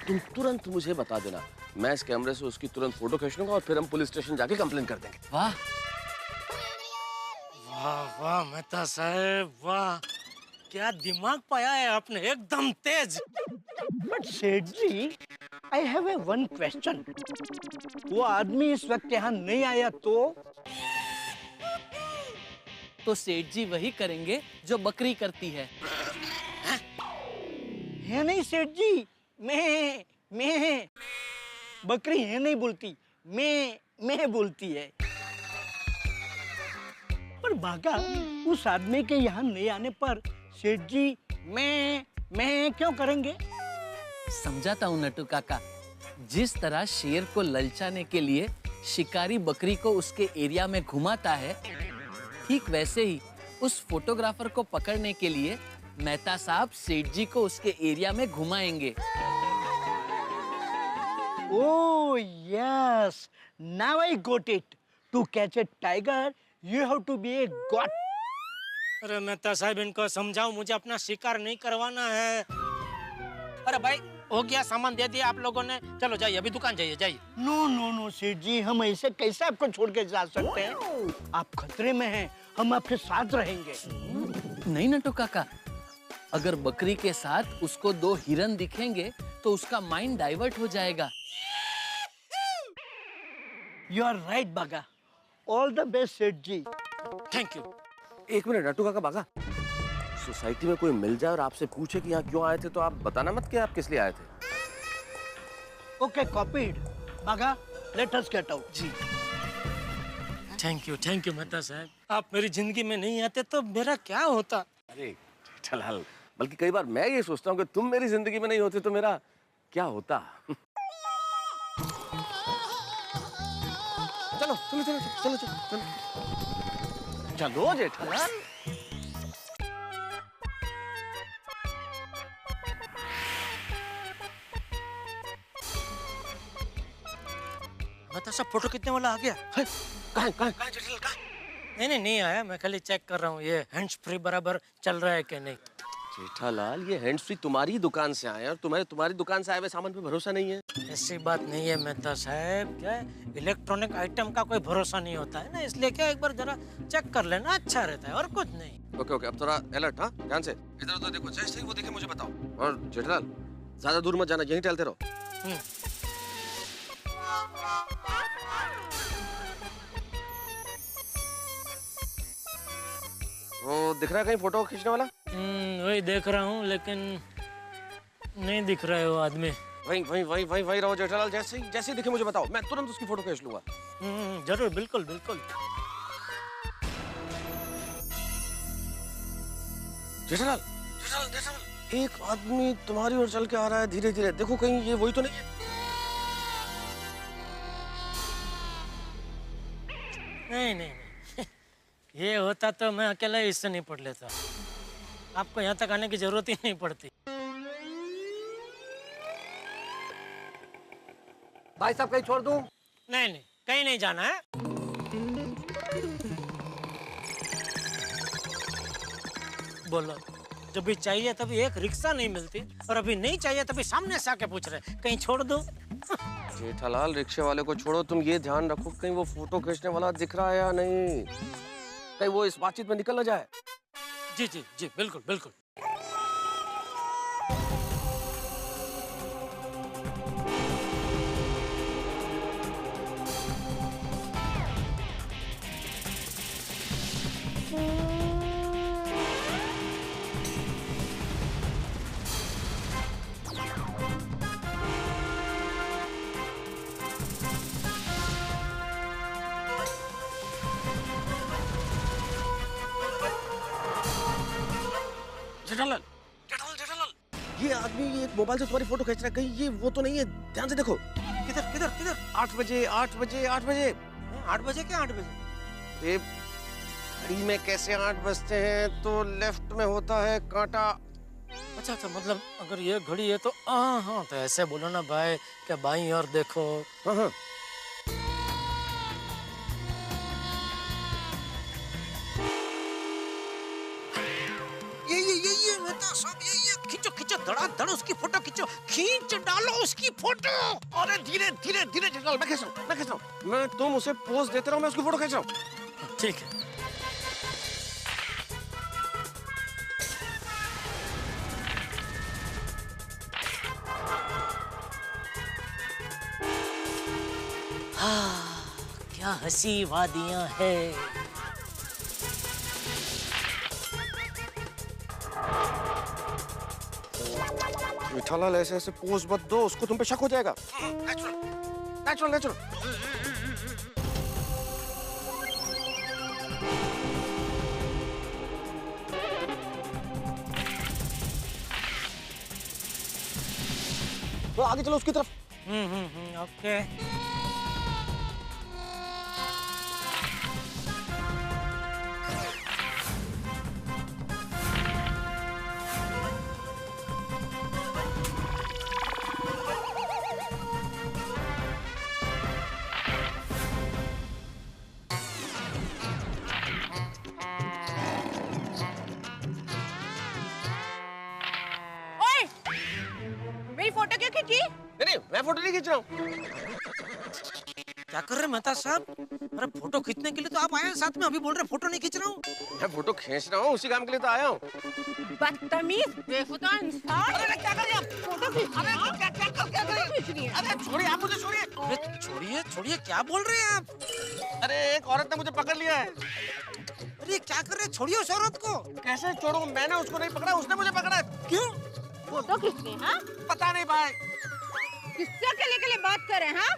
तुम तुरंत मुझे बता देना, मैं इस कैमरे से उसकी तुरंत फोटो खींच लूंगा और फिर हम पुलिस स्टेशन जाके कंप्लेन कर देंगे। वाह वाह वाह मेहता साहब, वाह, क्या दिमाग पाया है आपने, एकदम तेज। But Seth ji, I have a one question. वो आदमी इस वक्त यहाँ नहीं आया तो सेठ जी वही करेंगे जो बकरी करती है। है नहीं सेठ जी, मैं बकरी है नहीं बोलती, मैं बोलती है। पर बागा, उस आदमी के यहाँ नहीं आने पर सेठ जी मैं क्यों करेंगे? समझाता हूँ नटू काका, जिस तरह शेर को ललचाने के लिए शिकारी बकरी को उसके एरिया में घुमाता है, ठीक वैसे ही उस फोटोग्राफर को पकड़ने के लिए मेहता साहब सेठ जी को उसके एरिया में घुमाएंगे। Oh yes, now I got it. To catch a tiger you have to be a god. अरे मेहता साहब, इनको समझाओ, मुझे अपना शिकार नहीं करवाना है। अरे भाई, हो गया, सामान दे दिया आप लोगों ने, चलो जाइए, अभी दुकान जाइए। नो सेठ जी, हम ऐसे कैसे आपको छोड़ के जा सकते हैं? आप खतरे में हैं, हम आपके साथ रहेंगे। नहीं नटू काका, अगर बकरी के साथ उसको 2 हिरन दिखेंगे तो उसका माइंड डाइवर्ट हो जाएगा। You are right Bagha, all the best Seth ji. Thank you. एक मिनट नट्टू काका बागा, सोसाइटी में कोई मिल जाए और आपसे पूछे कि यहाँ क्यों आए थे तो आप बताना मत कि आप किस लिए आए थे। Okay copied. Bagha let us get out. जी थैंक यू मेहता साहब। आप मेरी जिंदगी में नहीं आते तो मेरा क्या होता। अरे जेठालाल, बल्कि कई बार मैं ये सोचता हूँ कि तुम मेरी जिंदगी में नहीं होते तो मेरा क्या होता। चलो चलो चलो चलो चलो चलो चलो जेठालाल। मेहता साहब फोटो खींचने वाला आ गया। कहाँ जेठालाल कहाँ? नहीं आया, मैं खाली चेक कर रहा हूँ ये हैंड्स फ्री बराबर चल रहा है कि नहीं। जेठालाल ये हैंड्स फ्री तुम्हारी दुकान से आए और तुम्हारी दुकान से आए हुए सामान पे भरोसा नहीं है। ऐसी बात नहीं है मेहता साहब, क्या इलेक्ट्रॉनिक आइटम का कोई भरोसा नहीं होता है ना, इसलिए क्या एक बार जरा चेक कर लेना अच्छा रहता है और कुछ नहीं। ओके अब थोड़ा अलर्ट। हाँ ध्यान से इधर उधर देखो, जैसे ही वो देखे मुझे बताओ। और जेठालाल ज्यादा दूर मत जाना, यहीं टहलते रहो। वो दिख रहा है कहीं फोटो खींचने वाला? वही देख रहा हूँ लेकिन नहीं दिख रहा है वो आदमी। वही रहो जेठालाल, जैसे ही दिखे मुझे बताओ, मैं तुरंत उसकी फोटो खींच लूंगा। जरूर, बिल्कुल बिल्कुल। जेठालाल एक आदमी तुम्हारी ओर चल के आ रहा है धीरे धीरे, देखो कहीं ये वही तो नहीं है? नहीं ये होता तो मैं अकेला इससे नहीं पढ़ लेता, आपको यहाँ तक आने की जरूरत ही नहीं पड़ती। भाई साहब कहीं छोड़ दूं? नहीं कहीं नहीं जाना है। बोलो, जब भी चाहिए तभी एक रिक्शा नहीं मिलती और अभी नहीं चाहिए तभी सामने से आके पूछ रहे कहीं छोड़ दूं। जेठालाल रिक्शे वाले को छोड़ो, तुम ये ध्यान रखो कहीं वो फोटो खींचने वाला दिख रहा है या नहीं, कहीं वो इस बातचीत में निकल ना जाए। जी बिल्कुल बिल्कुल। जेठालाल ये आदमी ये एक मोबाइल से तुम्हारी फोटो खींच रहा है, कहीं ये वो तो नहीं है? ध्यान से देखो। किधर? 8 बजे 8 बजे 8 बजे 8 बजे क्या 8 बजे? ये घड़ी में कैसे 8 बजते हैं? तो लेफ्ट में होता है कांटा। अच्छा मतलब अगर ये घड़ी है तो हाँ तो ऐसे बोलो ना भाई, क्या बाईं और देखो। हाँ ये मेहता साहब ये खींचो धड़ाधड़ उसकी फोटो खींचो, खींच डालो उसकी फोटो। अरे धीरे जेठालाल, मैं खींच रहा हूँ। मैं तुम उसे पोज देते रहो, मैं उसकी फोटो खींच रहा हूँ। ठीक है। क्या हंसी वादियां हैं। जेठालाल ऐसे पोज मत दो, उसको तुम पे शक हो जाएगा। नेचुरल। तो आगे चलो उसकी तरफ। ओके। मेरी फोटो क्यों खींची? नहीं मैं फोटो नहीं खींच रहा हूँ। क्या कर रहे हैं मेहता साहब? अरे फोटो खींचने के लिए तो आप आए हैं साथ में, अभी बोल रहे फोटो नहीं खींच रहा हूँ। मैं फोटो खींच रहा हूँ, उसी काम के लिए तो आया हूँ। बदतमीज, बेहुदा इंसान। अरे क्या कर रहे हैं आप? फोटो खींच रही है। क्या खींच रही है? अरे छोड़िए, आप मुझे छोड़िए। अरे छोड़िए छोड़िए, क्या बोल रहे हैं आप? अरे एक औरत ने मुझे पकड़ लिया है। अरे क्या कर रहे हैं? छोड़िए उस औरत को। कैसे छोड़ूं? मैंने उसको नहीं पकड़ा, उसने मुझे पकड़ा। क्यों? फोटो खींचनी है? पता नहीं भाई। किससे के लिए बात कर रहे हैं? हाँ?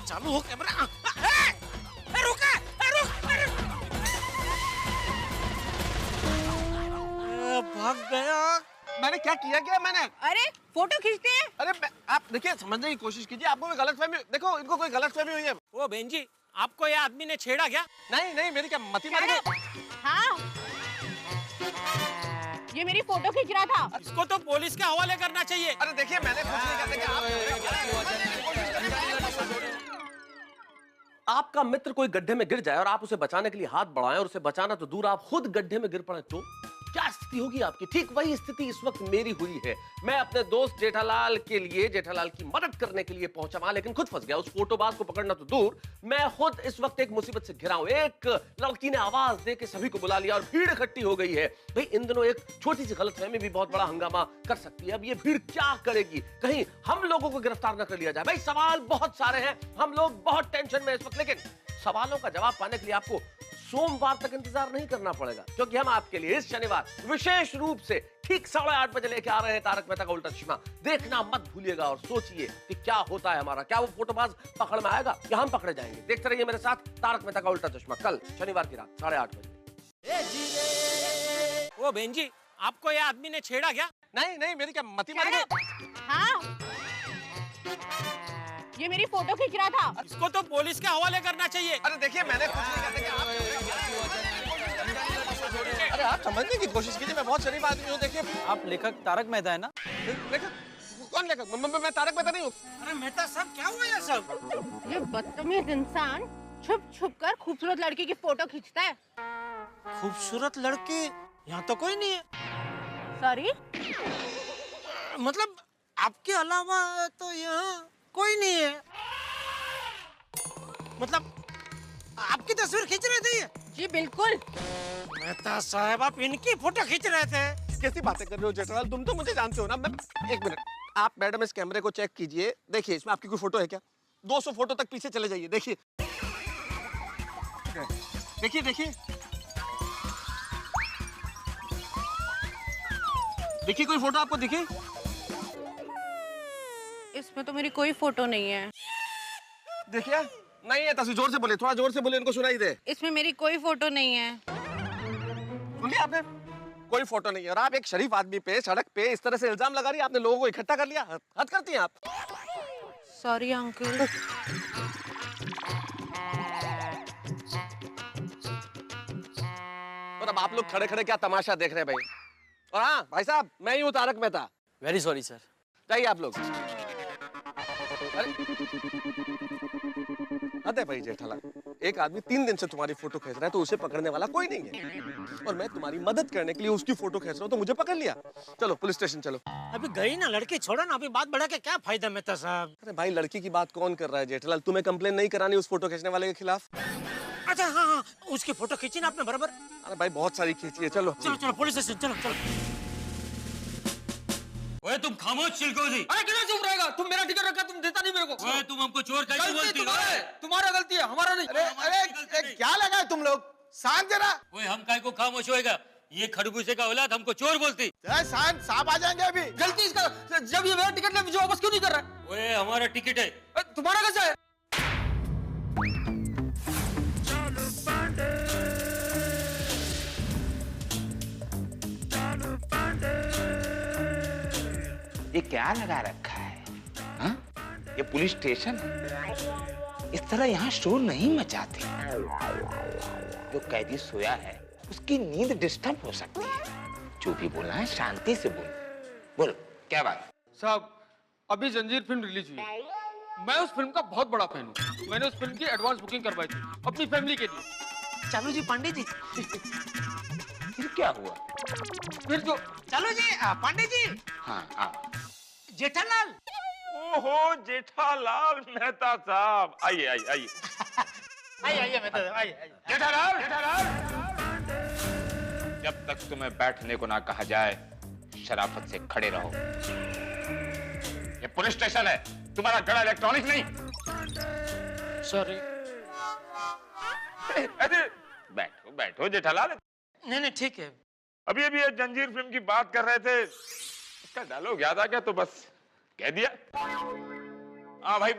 चालू हो कैमरा। भाग गया। मैंने क्या किया मैंने? अरे फोटो खींचते हैं। अरे आप देखिए, समझने की कोशिश कीजिए, आपको कोई गलतफहमी, देखो इनको कोई गलतफहमी हुई है। वो बहन जी, आपको ये आदमी ने छेड़ा क्या? नहीं, मेरी क्या मति मारी गई? हाँ, ये मेरी फोटो खींच रहा था। इसको तो पुलिस के हवाले करना चाहिए। अरे देखिए, मैंने कुछ नहीं आपका मित्र कोई गड्ढे में गिर जाए और आप उसे बचाने के लिए हाथ बढ़ाएं और उसे बचाना तो दूर, आप खुद गड्ढे में गिर पड़े तो क्या स्थिति होगी आपकी? ठीक वही स्थिति इस वक्त मेरी हुई है। मैं अपने दोस्त जेठालाल के लिए, जेठालाल की मदद करने के लिए पहुंचा वहां, लेकिन खुद फंस गया। उस फोटोबाज को पकड़ना तो दूर, मैं खुद इस वक्त एक मुसीबत से घिरा हूं। एक लड़की ने आवाज दे के सभी को बुला लिया और भीड़ इकट्ठी हो गई है। भाई इन दिनों एक छोटी सी गलतफहमी भी बहुत बड़ा हंगामा कर सकती है। अब ये भीड़ क्या करेगी? कहीं हम लोगों को गिरफ्तार न कर लिया जाए। भाई सवाल बहुत सारे हैं, हम लोग बहुत टेंशन में इस वक्त, लेकिन सवालों का जवाब पाने के लिए आपको सोमवार तक इंतजार नहीं करना पड़ेगा, क्योंकि हम आपके लिए इस शनिवार विशेष रूप से ठीक 8:30 बजे लेके आ रहे हैं तारक मेहता का उल्टा चश्मा। देखना मत भूलिएगा और सोचिए कि क्या होता है हमारा। क्या वो फोटोबाज पकड़ में आएगा या हम पकड़े जाएंगे? देखते रहिए मेरे साथ तारक मेहता का उल्टा चश्मा, कल शनिवार की रात 8:30 बजे। वो बहन जी, आपको ये आदमी ने छेड़ा क्या? नहीं, मेरी क्या मति मारी गई? हाँ, ये मेरी फोटो खींच रहा था। इसको तो पुलिस के हवाले करना चाहिए। अरे देखिए, मैंने कुछ नहीं किया। अरे आप समझने की कोशिश कीजिए, मैं बहुत शरीफ आदमी हूँ। देखिए, आप लेखक तारक मेहता है ना? लेखक? कौन लेखक? मैं तारक मेहता नहीं हूँ। अरे मेहता साहब, क्या हुआ ये सब? ये बदतमीज इंसान छुप कर खूबसूरत लड़की की फोटो खींचता है। खूबसूरत लड़की? यहाँ तो कोई नहीं है। सॉरी? मतलब आपके अलावा तो यहाँ कोई नहीं है। मतलब आपकी तस्वीर खींच रहे थे ये? जी बिल्कुल। मेहता साहब, आप इनकी फोटो खींच रहे थे? कैसी बातें कर रहे हो जेठालाल? तुम तो मुझे जानते हो ना। मैं एक मिनट, आप मैडम इस कैमरे को चेक कीजिए। देखिए, इसमें आपकी कोई फोटो है क्या? 200 फोटो तक पीछे चले जाइए। देखिए देखिए, कोई फोटो आपको दिखे? इसमें तो मेरी कोई फोटो नहीं है। देखिए, नहीं है तस्वीर। जोर से बोले, थोड़ा जोर से बोले, इनको सुनाई दे। इसमें मेरी कोई फोटो नहीं है। सुन लिया आपने? कोई फोटो नहीं है। और आप एक शरीफ आदमी पे सड़क पे इस तरह से इल्जाम लगा रही है। आपने लोगों को इकट्ठा कर लिया। हद करती हैं आप। Sorry uncle. और अब आप लोग खड़े खड़े क्या तमाशा देख रहे हैं भाई? और हाँ भाई साहब, मैं ही हूँ Tarak Mehta. Very sorry sir. जाइए आप लोग। अरे भाई जेठालाल, एक आदमी 3 दिन से तुम्हारी फोटो खींच रहा है तो उसे पकड़ने वाला कोई नहीं है, और मैं तुम्हारी मदद करने के लिए उसकी फोटो खींच रहा हूँ तो मुझे पकड़ लिया। चलो पुलिस स्टेशन चलो। अभी गई ना लड़की, छोड़ो ना, अभी बात बढ़ा के क्या फायदा मेहता साहब? अरे भाई, लड़की की बात कौन कर रहा है जेठालाल? तुम्हें कंप्लेन नहीं करानी उस फोटो खींचने वाले के खिलाफ? अच्छा हाँ, उसकी फोटो खींची ना आपने बराबर? अरे भाई बहुत सारी खींची है। चलो पुलिस स्टेशन चलो। ओए तुम खामोश चिलकोजी। अरे किधर चुप रहेगा? तुम मेरा टिकट रखा, तुम देता नहीं मेरे को। ओए तुम हमको चोर कैसे बोलती हो? तुम्हारा गलती है, हमारा नहीं। अरे क्या लगा है तुम लोग? शांत जरा। ओए हम काय को खामोश होएगा? ये खरबूजे का औलाद हमको चोर बोलती। शांत, साहब आ जाएंगे अभी। गलती इसका, जब ये मेरा टिकट मुझे वापस क्यों नहीं कर रहा है? ओए हमारा टिकट है। तुम्हारा कैसा है? ये क्या लगा रखा है? हा? ये पुलिस स्टेशन है। इस तरह यहाँ शोर नहीं मचाते। जो कैदी सोया है उसकी नींद डिस्टर्ब हो सकती है। जो भी बोलना है शांति से बोल। बोल क्या बात? साहब, अभी जंजीर फिल्म रिलीज हुई। मैं उस फिल्म का बहुत बड़ा फैन हूँ। मैंने उस फिल्म की एडवांस बुकिंग करवाई थी अपनी फैमिली के लिए। चालू जी पांडे जी फिर क्या हुआ? फिर जो चलो जी पांडे जी। हाँ जेठालाल। ओहो जेठालाल मेहता साहब, आइए आइए आइए। आइए मेहता साहब आइए। जेठालाल जब तक तुम्हें बैठने को ना कहा जाए शराफत से खड़े रहो। ये पुलिस स्टेशन है, तुम्हारा गड़ा इलेक्ट्रॉनिक नहीं। सॉरी। अरे बैठो बैठो जेठालाल। नहीं ठीक है। अभी ये जंजीर फिल्म की बात कर रहे थे, इसका डायलॉग याद आ गया तो बस कह दिया। हाँ भाई,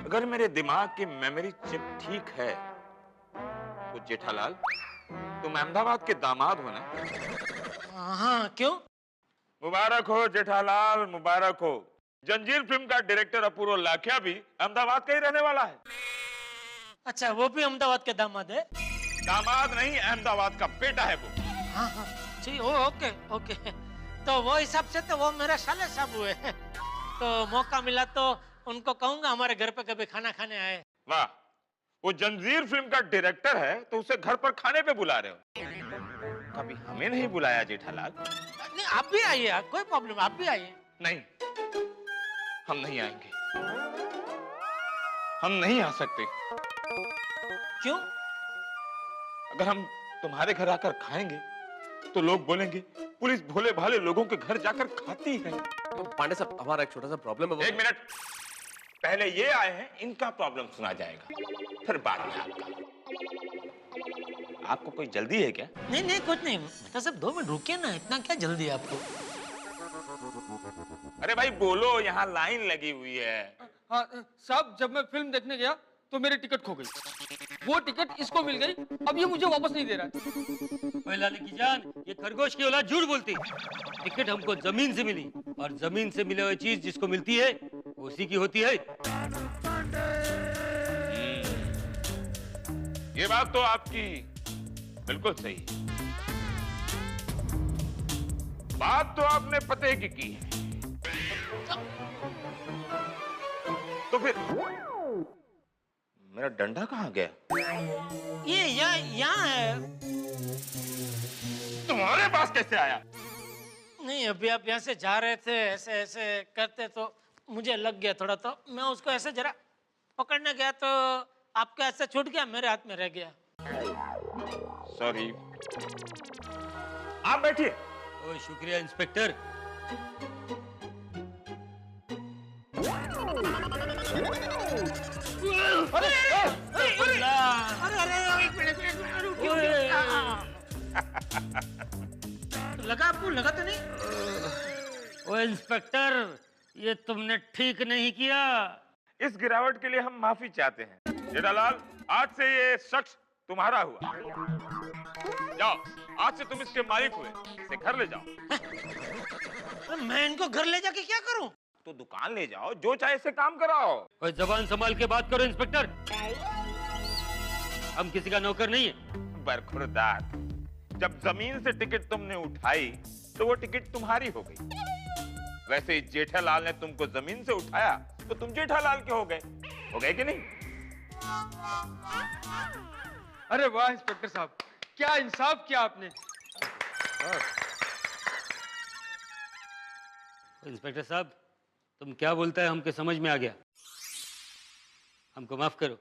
अगर मेरे दिमाग की मेमोरी चिप ठीक है तो जेठालाल तुम अहमदाबाद के दामाद हो ना? हाँ क्यों? मुबारक हो जेठालाल, मुबारक हो। जंजीर फिल्म का डायरेक्टर अपूर्व लाखिया भी अहमदाबाद का ही रहने वाला है। अच्छा, वो भी अहमदाबाद के दामाद है? दामाद नहीं, अहमदाबाद का बेटा है वो। हाँ जी, ओके ओके। तो वो हिसाब से तो वो मेरा साले साहब हुए। तो मौका मिला तो उनको कहूंगा हमारे घर पे कभी खाना खाने आए। वाह, वो जंजीर फिल्म का डायरेक्टर है तो उसे घर पर खाने पे बुला रहे हो। कभी हमें नहीं बुलाया जेठालाल? नहीं, आप भी आइए, कोई प्रॉब्लम, आप भी आइए। नहीं, हम नहीं आएंगे, हम नहीं आ सकते। क्यों? अगर हम तुम्हारे घर आकर खाएंगे तो लोग बोलेंगे पुलिस भोले भाले लोगों के घर जाकर खाती है। तो पांडे साहब, हमारा एक छोटा सा प्रॉब्लम है। एक मिनट, पहले ये आए हैं, इनका प्रॉब्लम सुना जाएगा, फिर बाद में आपका। आपको कोई जल्दी है क्या? नहीं कुछ नहीं, बेटा साहब 2 मिनट रुकिए ना, इतना क्या जल्दी है आपको? अरे भाई बोलो, यहाँ लाइन लगी हुई है। हाँ साहब, जब मैं फिल्म देखने गया तो मेरी टिकट खो गई। वो टिकट इसको मिल गई, अब ये मुझे वापस नहीं दे रहा है। ओए लाली की जान, ये खरगोश की औलाद झूठ बोलती। टिकट हमको जमीन से मिली, और जमीन से मिले हुए चीज जिसको मिलती है उसी की होती है। ये बात तो आपकी बिल्कुल सही है। बात तो आपने पते की है। तो फिर मेरा डंडा कहाँ गया? ये यहाँ है। तुम्हारे पास कैसे आया? नहीं, अभी आप यहाँ से जा रहे थे, ऐसे ऐसे करते तो मुझे लग गया थोड़ा, तो मैं उसको ऐसे जरा पकड़ने गया तो आपके हाथ से छूट गया, मेरे हाथ में रह गया। सॉरी। आप बैठिए। ओए शुक्रिया इंस्पेक्टर। लगा आपको? लगा तो नहीं? ओए इंस्पेक्टर, ये तुमने ठीक नहीं किया। इस गिरावट के लिए हम माफी चाहते हैं। जेठालाल, आज से ये शख्स तुम्हारा हुआ। जाओ, आज से तुम इसके मालिक हुए, इसे घर ले जाओ। मैं इनको घर ले जाके क्या करूं? तो दुकान ले जाओ, जो चाहे से काम कराओ। ओए जबान संभाल के बात करो इंस्पेक्टर, हम किसी का नौकर नहीं है। बरखुरदार, जब जमीन से टिकट तुमने उठाई तो वो टिकट तुम्हारी हो गई। वैसे ही जेठालाल ने तुमको जमीन से उठाया तो तुम जेठालाल के हो गए कि नहीं? अरे वाह इंस्पेक्टर साहब, क्या इंसाफ किया आपने। इंस्पेक्टर साहब, तुम क्या बोलता है हमको समझ में आ गया। हमको माफ करो।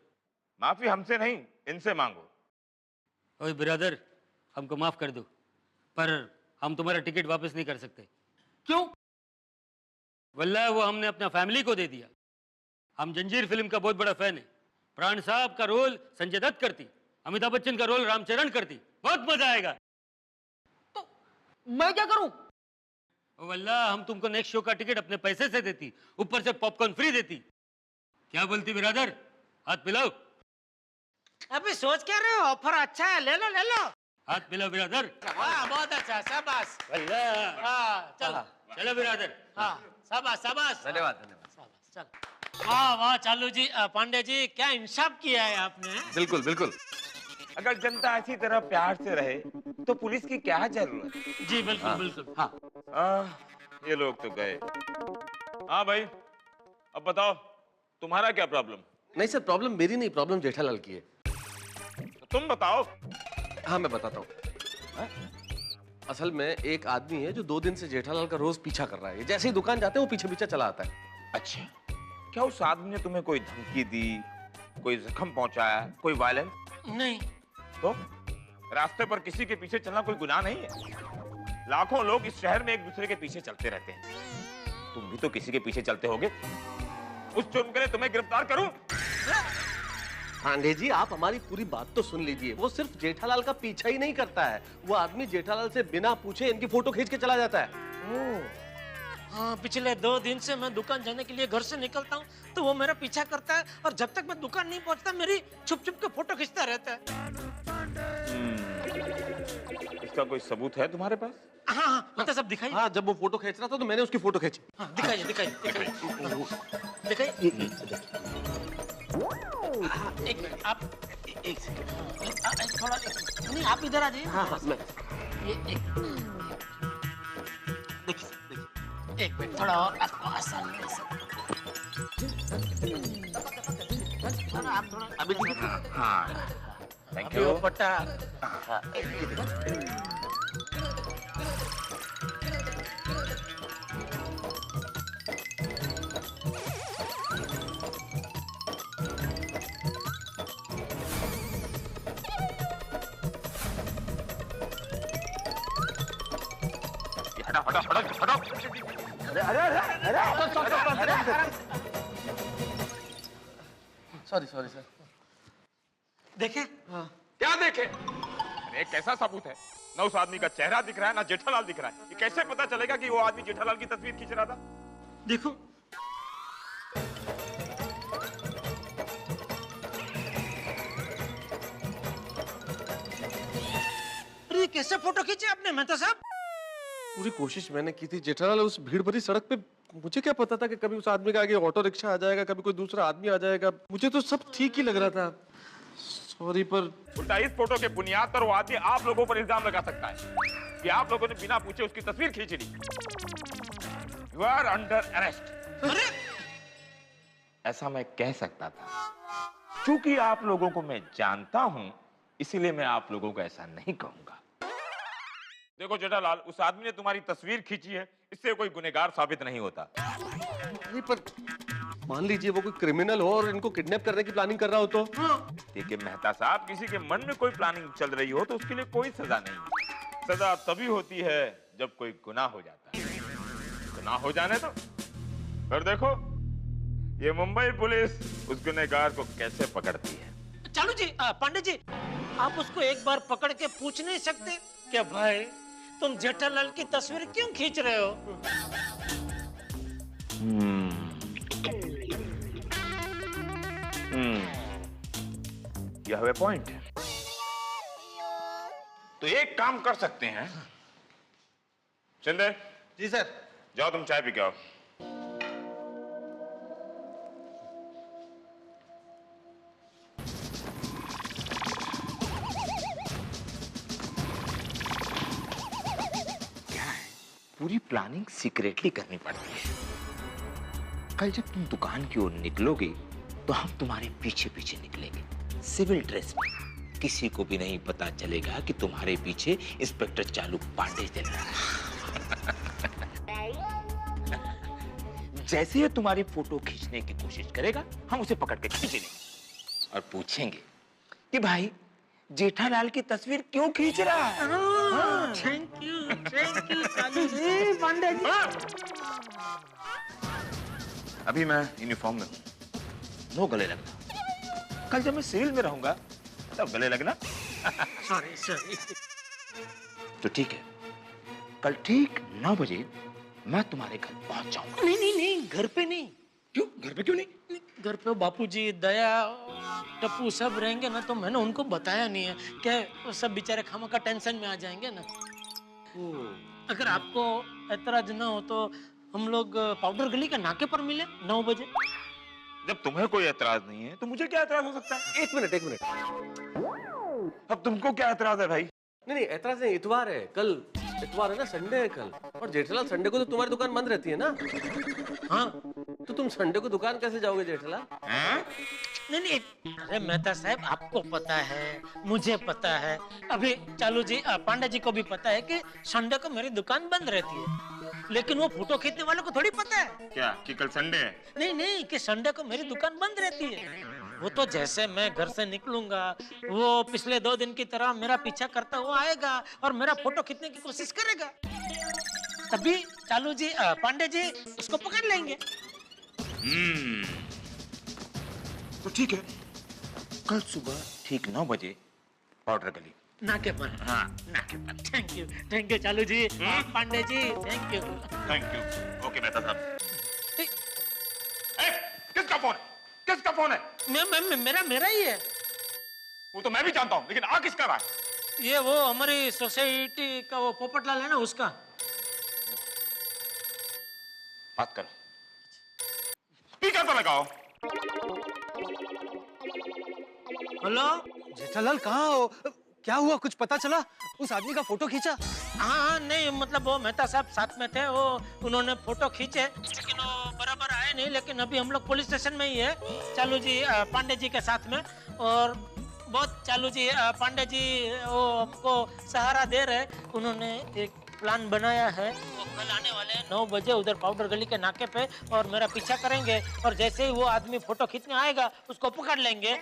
माफी हमसे नहीं, इनसे मांगो। ओए ब्रदर, हमको माफ कर दो, पर हम तुम्हारा टिकट वापस नहीं कर सकते। क्यों? वल्लाह वो हमने अपना फैमिली को दे दिया। हम जंजीर फिल्म का बहुत बड़ा फैन है। प्राण साहब का रोल संजय दत्त करती, अमिताभ बच्चन का रोल रामचरण करती, बहुत मजा आएगा। तो मैं क्या करूं? वल्लाह हम तुमको नेक्स्ट शो का टिकट अपने पैसे से देती, ऊपर से पॉपकॉर्न फ्री देती। क्या बोलती बिरादर? हाथ मिलाओ। अभी सोच क्या रहे हो? ऑफर अच्छा है, ले लो ले लो। हाथ मिलाओ बिरादर। वाह, बहुत अच्छा, शाबाश। वल्लाह। हाँ चलो चलो बिरादर। हाँ, शाबाश शाबाश। धन्यवाद धन्यवाद। शाबाश, चलो। वाह वाह चालू जी, पांडे जी, क्या इंसाफ किया है आपने। बिल्कुल बिल्कुल। अगर जनता इसी तरह प्यार से रहे तो पुलिस की क्या जरूरत है? जी बिल्कुल बिल्कुल। हाँ ये लोग तो गए। हाँ भाई, अब बताओ तुम्हारा क्या प्रॉब्लम? नहीं सर, प्रॉब्लम मेरी नहीं, प्रॉब्लम जेठालाल की है। तुम बताओ। हाँ मैं बताता हूँ। असल में एक आदमी है जो 2 दिन से जेठालाल का रोज पीछा कर रहा है। जैसे ही दुकान जाते हैं वो पीछे पीछे चला आता है। अच्छा, क्या उस आदमी ने तुम्हें कोई धमकी दी, कोई जख्म पहुंचाया, कोई वायलेंस? नहीं। तो रास्ते पर किसी के पीछे चलना कोई गुनाह नहीं है। लाखों लोग इस शहर में एक दूसरे के पीछे चलते रहते हैं। तुम भी तो किसी के पीछे चलते होगे। उस जुर्म के लिए तुम्हें गिरफ्तार करूं? पांडे जी, आप हमारी पूरी बात तो सुन लीजिए। वो सिर्फ जेठालाल का पीछा ही नहीं करता है, वो आदमी जेठालाल से बिना पूछे इनकी फोटो खींच के चला जाता है। हाँ, पिछले 2 दिन से मैं दुकान जाने के लिए घर से निकलता हूँ तो वो मेरा पीछा करता है, और जब तक मैं दुकान नहीं पहुँचता मेरी छुप छुप के फोटो खींचता रहता है। इसका कोई सबूत है तुम्हारे पास? हाँ हाँ, मतलब सब दिखाइए। हाँ, जब वो फोटो खींच रहा था तो मैंने उसकी फोटो खींची। हाँ, दिखाइए दिखाइए दिखाइए। एक मिनट, आप एक सेकंड, थोड़ा नहीं, आप इधर आ जाइए। हाँ हाँ, मैं देखिए देखिए, एक मिनट, थोड़ा और आपको आसान है सब। आप थोड़ा अभी हाँ, थैंक यू। पट्टा सॉरी सर। देखे? क्या देखे? अरे कैसा सबूत है? ना उस आदमी का चेहरा दिख रहा है, ना जेठालाल दिख रहा है। ये कैसे पता चलेगा कि वो आदमी जेठालाल की तस्वीर खींच रहा था? देखो, अरे कैसे फोटो खींचे आपने मेहता साहब? पूरी कोशिश मैंने की थी जेठालाल। उस भीड़ भरी सड़क पे मुझे क्या पता था कि कभी उस आदमी का आगे ऑटो रिक्शा आ जाएगा, कभी कोई दूसरा आदमी आ जाएगा। मुझे तो सब ठीक ही लग रहा था। सॉरी, पर उल्टा इस फोटो के बुनियाद पर वो आदमी आप लोगों पर इल्जाम लगा सकता है कि आप लोगों ने बिना पूछे उसकी तस्वीर खींच ली। You are under arrest. ऐसा मैं कह सकता था, क्योंकि आप लोगों को मैं जानता हूं, इसीलिए मैं आप लोगों को ऐसा नहीं कहूंगा। देखो जेठालाल, उस आदमी ने तुम्हारी तस्वीर खींची है, इससे कोई गुनहगार साबित नहीं होता। नहीं, पर मान लीजिए वो कोई क्रिमिनल हो और इनको किडनैप करने की प्लानिंग कर रहा हो तो? देखिए मेहता साहब, किसी के मन में कोई प्लानिंग चल रही हो तो उसके लिए कोई सजा नहीं। सजा तभी होती है जब कोई गुनाह हो जाता है। गुनाह हो जाने दो, फिर देखो ये मुंबई पुलिस उस गुनहगार को कैसे पकड़ती है। चालू जी, पांडे जी, आप उसको एक बार पकड़ के पूछ नहीं सकते क्या भाई तुम जेठालाल की तस्वीर क्यों खींच रहे हो? यह है पॉइंट। तो एक काम कर सकते हैं, शिंदे जी सर। जाओ तुम चाय पी के आओ। पूरी प्लानिंग सीक्रेटली करनी पड़ती है। कल जब तुम दुकान की ओर निकलोगे तो हम तुम्हारे पीछे पीछे निकलेंगे, सिविल ड्रेस में। किसी को भी नहीं पता चलेगा कि तुम्हारे पीछे इंस्पेक्टर चालू पांडे चल रहा है। जैसे ही तुम्हारी फोटो खींचने की कोशिश करेगा, हम उसे पकड़ के खींच लेंगे और पूछेंगे कि भाई जेठालाल की तस्वीर क्यों खींच रहा है? थैंक यू चालू जी, पांडे जी। अभी मैं यूनिफॉर्म में हूँ, नो गले लगना। कल जब मैं सिविल में रहूंगा तब गले लगना। सॉरी। तो ठीक है, कल ठीक 9 बजे मैं तुम्हारे घर पहुंच जाऊंगा। नहीं, घर पे नहीं। क्यों? घर पे क्यों नहीं? घर पे बापूजी, दया, टप्पू सब रहेंगे ना, तो मैंने उनको बताया नहीं है क्या सब बेचारे खामखा टेंशन में आ जाएंगे ना। अगर आपको ऐतराज ना हो तो हम लोग पाउडर गली के नाके पर मिले 9 बजे। जब तुम्हें कोई ऐतराज नहीं है तो मुझे क्या ऐतराज हो सकता है? एक मिनट। अब तुमको क्या ऐतराज है भाई? नहीं, ऐतराज नहीं, इतवार है कल। इतवार है ना, संडे है कल। और जेठालाल संडे को तो तुम्हारी दुकान बंद रहती है ना? हाँ, तो तुम संडे को दुकान कैसे जाओगे जेठालाल? नहीं नहीं, अरे मेहता साहब आपको पता है, मुझे पता है, अभी चालू जी पांडे जी को भी पता है कि संडे को मेरी दुकान बंद रहती है, लेकिन वो फोटो खींचने वालों को थोड़ी पता है क्या कि कल संडे है? नहीं नहीं, कि संडे को मेरी दुकान बंद रहती है। वो तो जैसे मैं घर से निकलूंगा वो पिछले 2 दिन की तरह मेरा पीछा करता हुआ आएगा और मेरा फोटो खींचने की कोशिश करेगा, तभी चालू जी पांडे जी उसको पकड़ लेंगे। तो ठीक है, कल सुबह ठीक 9 बजे पाउडर गली नाके पर। हाँ नाके पर। थैंक यू चालू जी, Pandey ji, thank you. Okay Mehta साहब। किसका फोन है? किसका फोन है? मेरा ही है। वो तो मैं भी जानता हूँ, लेकिन आ किसका रहा है? ये वो हमारी सोसाइटी का वो पोपटलाल है ना, उसका। बात करो, स्पीकर पर लगाओ। हेलो जेठालाल कहाँ हो? क्या हुआ, कुछ पता चला? उस आदमी का फोटो खींचा? हाँ नहीं, मतलब वो मेहता साहब साथ में थे, वो उन्होंने फोटो खींचे, लेकिन वो बराबर आए नहीं। लेकिन अभी हम लोग पुलिस स्टेशन में ही है, चालू जी पांडे जी के साथ में। और बहुत चालू जी पांडे जी वो हमको सहारा दे रहे। उन्होंने एक प्लान बनाया है, वो कल आने वाले हैं 9 बजे उधर पाउडर गली के नाके पे, और मेरा पीछा करेंगे, और जैसे ही वो आदमी फोटो खींचने आएगा उसको पकड़ लेंगे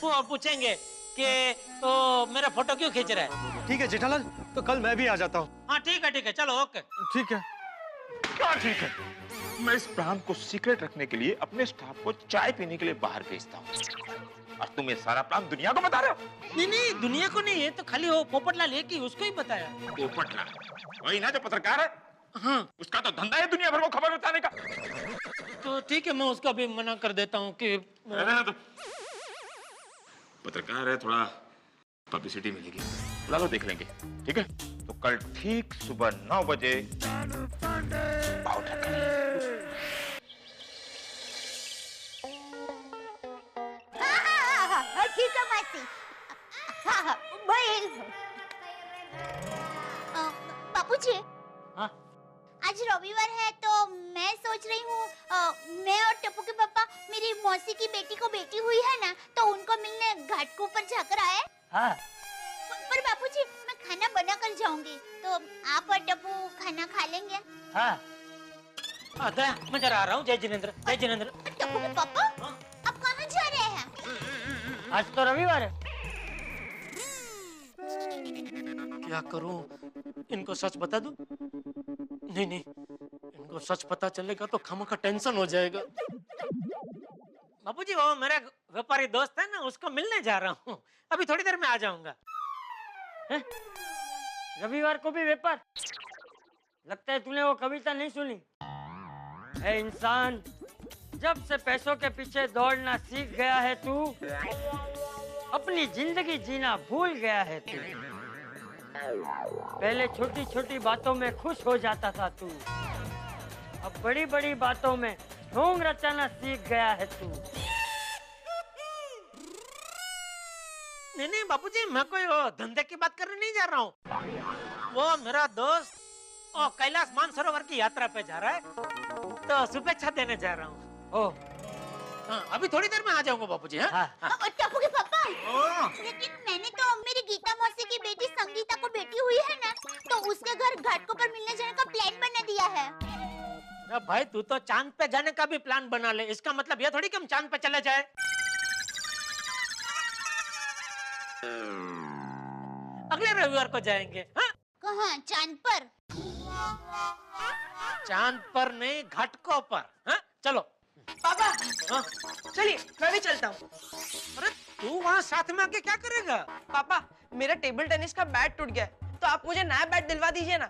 और पूछेंगे कि तो मेरा फोटो क्यों खींच रहा है। ठीक है जेठालाल, तो कल मैं भी आ जाता हूँ। हाँ ठीक है, चलो ओके। ठीक है। क्या ठीक है? मैं इस प्लान को सीक्रेट रखने के लिए अपने स्टाफ को चाय पीने के लिए बाहर भेजता हूँ, और तुम ये सारा प्लान दुनिया को बता रहे हो? नहीं दुनिया को नहीं, है तो खाली वो पोपटलाल एक ही, उसको ही बताया। पोपटलाल वही ना जो पत्रकार है? हाँ, उसका तो धंधा है दुनिया भर को खबर बताने का। तो ठीक है, मैं उसका भी मना कर देता हूँ कि तो पत्रकार है, थोड़ा पब्लिसिटी मिलेगी, बुला लो, देख लेंगे। ठीक है, तो कल ठीक सुबह 9 बजे पाउडर गली। ठीक है मासी। हाँ बापूजी, आज रविवार है तो मैं सोच रही हूँ मैं और टप्पू के पापा मेरी मौसी की बेटी को बेटी हुई है ना, तो उनको मिलने घाट के ऊपर जाकर आए। हाँ। पर बापूजी मैं खाना बना कर जाऊंगी, तो आप और टप्पू खाना खा लेंगे? हाँ। मैं जरा आ रहा हूँ। जय जिनेंद्र। जय जिनेंद्र। टप्पू के पापा आप कहाँ जा रहे हैं? आज तो रविवार है। क्या करूं, इनको सच बता दूं? नहीं, इनको सच पता चलेगा तो खामखा टेंशन हो जाएगा। बापूजी वो मेरा व्यापारी दोस्त है ना, उसको मिलने जा रहा हूँ, अभी थोड़ी देर में आ जाऊंगा। रविवार को भी व्यापार? लगता है तूने वो कविता नहीं सुनी है। इंसान जब से पैसों के पीछे दौड़ना सीख गया है तू, अपनी जिंदगी जीना भूल गया है तू। पहले छोटी छोटी बातों में खुश हो जाता था तू, अब बड़ी बड़ी बातों में ढोंग रचाना सीख गया है तू। नहीं बापूजी, मैं कोई वो धंधे की बात करने नहीं जा रहा हूँ। वो मेरा दोस्त कैलाश मानसरोवर की यात्रा पे जा रहा है, तो शुभेच्छा देने जा रहा हूँ। अभी थोड़ी देर में आ जाऊंगा बापूजी। टप्पू के पापा, लेकिन मैंने तो मेरी गीता मौसी की बेटी संगीता को बेटी हुई है ना, तो उसके घर घाट को पर मिलने जाने का प्लान बना दिया है। अरे भाई, तू तो चांद पे जाने का भी प्लान बना ले, इसका मतलब ये थोड़ी कि हम चांद पे चले जाए। अगले रविवार को जाएंगे। कहाँ? चांद पर? चांद पर नहीं, घाटकों पर। चलो पापा। चलिए मैं भी चलता हूँ। अरे तू वहाँ साथ में आके क्या करेगा? पापा मेरा टेबल टेनिस का बैट टूट गया है, तो आप मुझे नया बैट दिलवा दीजिए ना।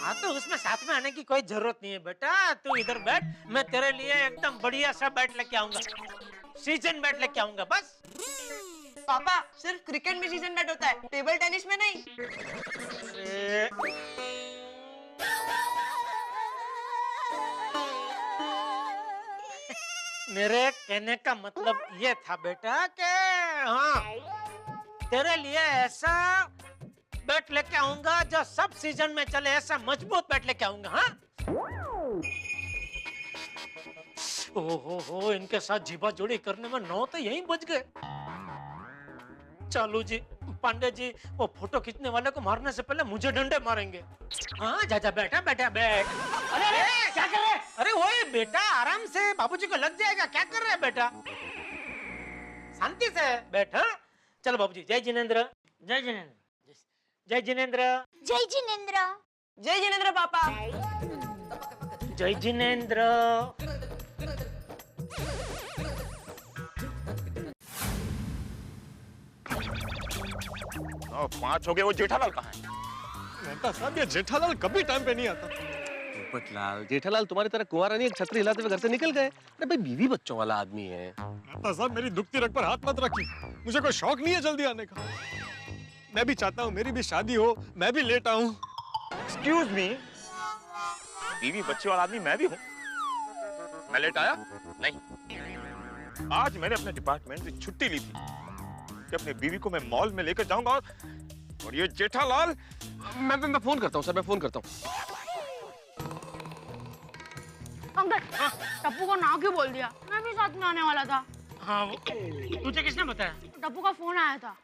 हाँ, तो उसमें साथ में आने की कोई जरूरत नहीं है बेटा, तू इधर बैठ, मैं तेरे लिए एकदम बढ़िया सा बैट लेके आऊंगा, सीजन बैट लेके आऊंगा बस। पापा सिर्फ क्रिकेट में सीजन बैट होता है, टेबल टेनिस में नहीं। मेरे कहने का मतलब ये था बेटा कि तेरे लिए ऐसा बैट लेके आऊंगा जो सब सीजन में चले, ऐसा मजबूत बैट लेके आऊंगा। हो, इनके साथ जीबा जोड़ी करने में 9 तो यहीं बज गए। चालू जी, पांडे जी, वो फोटो खींचने वाले को मारने से पहले मुझे डंडे मारेंगे। हाँ, जा बैठा बैठ। अरे क्या कर रहे हैं? अरे वही बेटा, आराम से, बाबूजी को लग जाएगा। क्या कर रहे हैं बेटा? शांति से बैठ। हाँ? चलो बाबूजी, जय जिनेंद्र। जय जिनेंद्र। जय जिनेंद्र। जय जिनेंद्र। जय जिनेंद्र पापा। जय जिनेंद्र। 5 हो गए, वो जेठालाल कहाँ है? मेहता साहब, ये जेठालाल कभी टाइम पे नहीं आता। पोपटलाल, जेठालाल तुम्हारी तरह कुंवारा नहीं, एक छतरी हिलाते हुए घर से निकल गए। अरे भाई, बीवी बच्चों वाला आदमी है। मेहता साहब, मेरी दुखती रग पर हाथ मत रखिए। मुझे कोई शौक नहीं है जल्दी आने का। मैं भी चाहता हूँ मेरी भी शादी हो, मैं भी लेट आऊं। एक्सक्यूज मी, बीवी बच्चे वाला आदमी मैं भी हूँ। मैं लेट आया नहीं। आज मैंने अपने डिपार्टमेंट से छुट्टी ली थी कि अपनी बीवी को मैं मॉल में लेकर जाऊंगा। और ये जेठालाल, मैं फोन करता हूँ सर, मैं फोन करता हूँ। अंकल, टप्पू को ना क्यों बोल दिया? मैं भी साथ में आने वाला था। हाँ, तुझे किसने बताया? टप्पू का फोन आया था।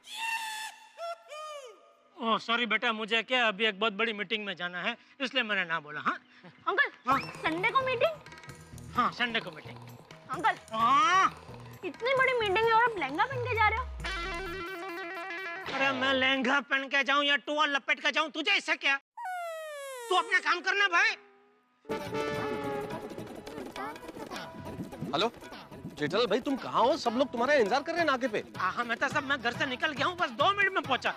ओह सॉरी बेटा, मुझे क्या अभी एक बहुत बड़ी मीटिंग में जाना है, इसलिए मैंने ना बोला। हाँ अंकल, संडे को मीटिंग? हाँ, संडे को मीटिंग। अंकल, इतनी बड़ी मीटिंग है और आप लहंगा पहन के जा रहे हो? अरे मैं लहंगा पहन के जाऊं या टोवल लपेट के जाऊं, तुझे इससे क्या? तू अपना काम करना भाई। हेलो जेठालाल भाई, तुम कहाँ हो? सब लोग तुम्हारा इंतजार कर रहे हैं नाके पे। हाँ मेहता साहब, मैं घर से निकल गया हूँ, बस 2 मिनट में पहुंचा।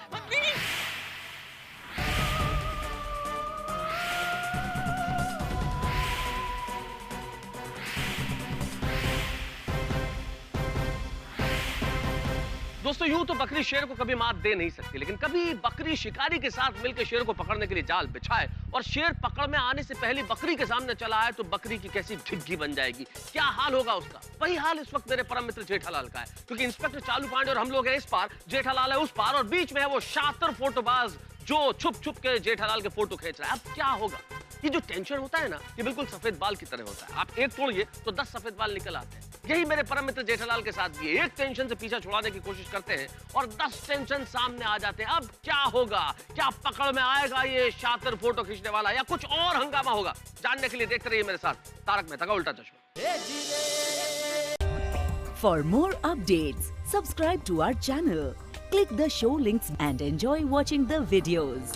दोस्तों, यूं तो बकरी शेर को कभी मात दे नहीं सकती, लेकिन कभी बकरी शिकारी के साथ मिलकर शेर को पकड़ने के लिए जाल बिछाए और शेर पकड़ में आने से पहले बकरी के सामने चला आए तो बकरी की कैसी ढिग्गी बन जाएगी, क्या हाल होगा उसका। वही हाल इस वक्त मेरे परम मित्र जेठालाल का है, क्योंकि इंस्पेक्टर चालू पांडे और हम लोग हैं इस पार, जेठालाल है उस पार, और बीच में है वो शातिर फोटोबाज जो छुप छुप के जेठालाल के फोटो खींच रहा है। अब क्या होगा? ये जो टेंशन होता है ना, ये बिल्कुल सफेद बाल की तरह होता है। आप एक तोड़िए तो 10 सफेद बाल निकल आते हैं। यही मेरे परम मित्र जेठालाल के साथ भी है। एक टेंशन से पीछा छुड़ाने की कोशिश करते हैं और 10 टेंशन सामने आ जाते हैं। अब क्या होगा? क्या पकड़ में आएगा ये शातिर फोटो खींचने वाला, या कुछ और हंगामा होगा? जानने के लिए देखते रहिए मेरे साथ तारक मेहता का उल्टा चश्मा। For more updates, subscribe to our channel, click the show links and enjoy watching the videos.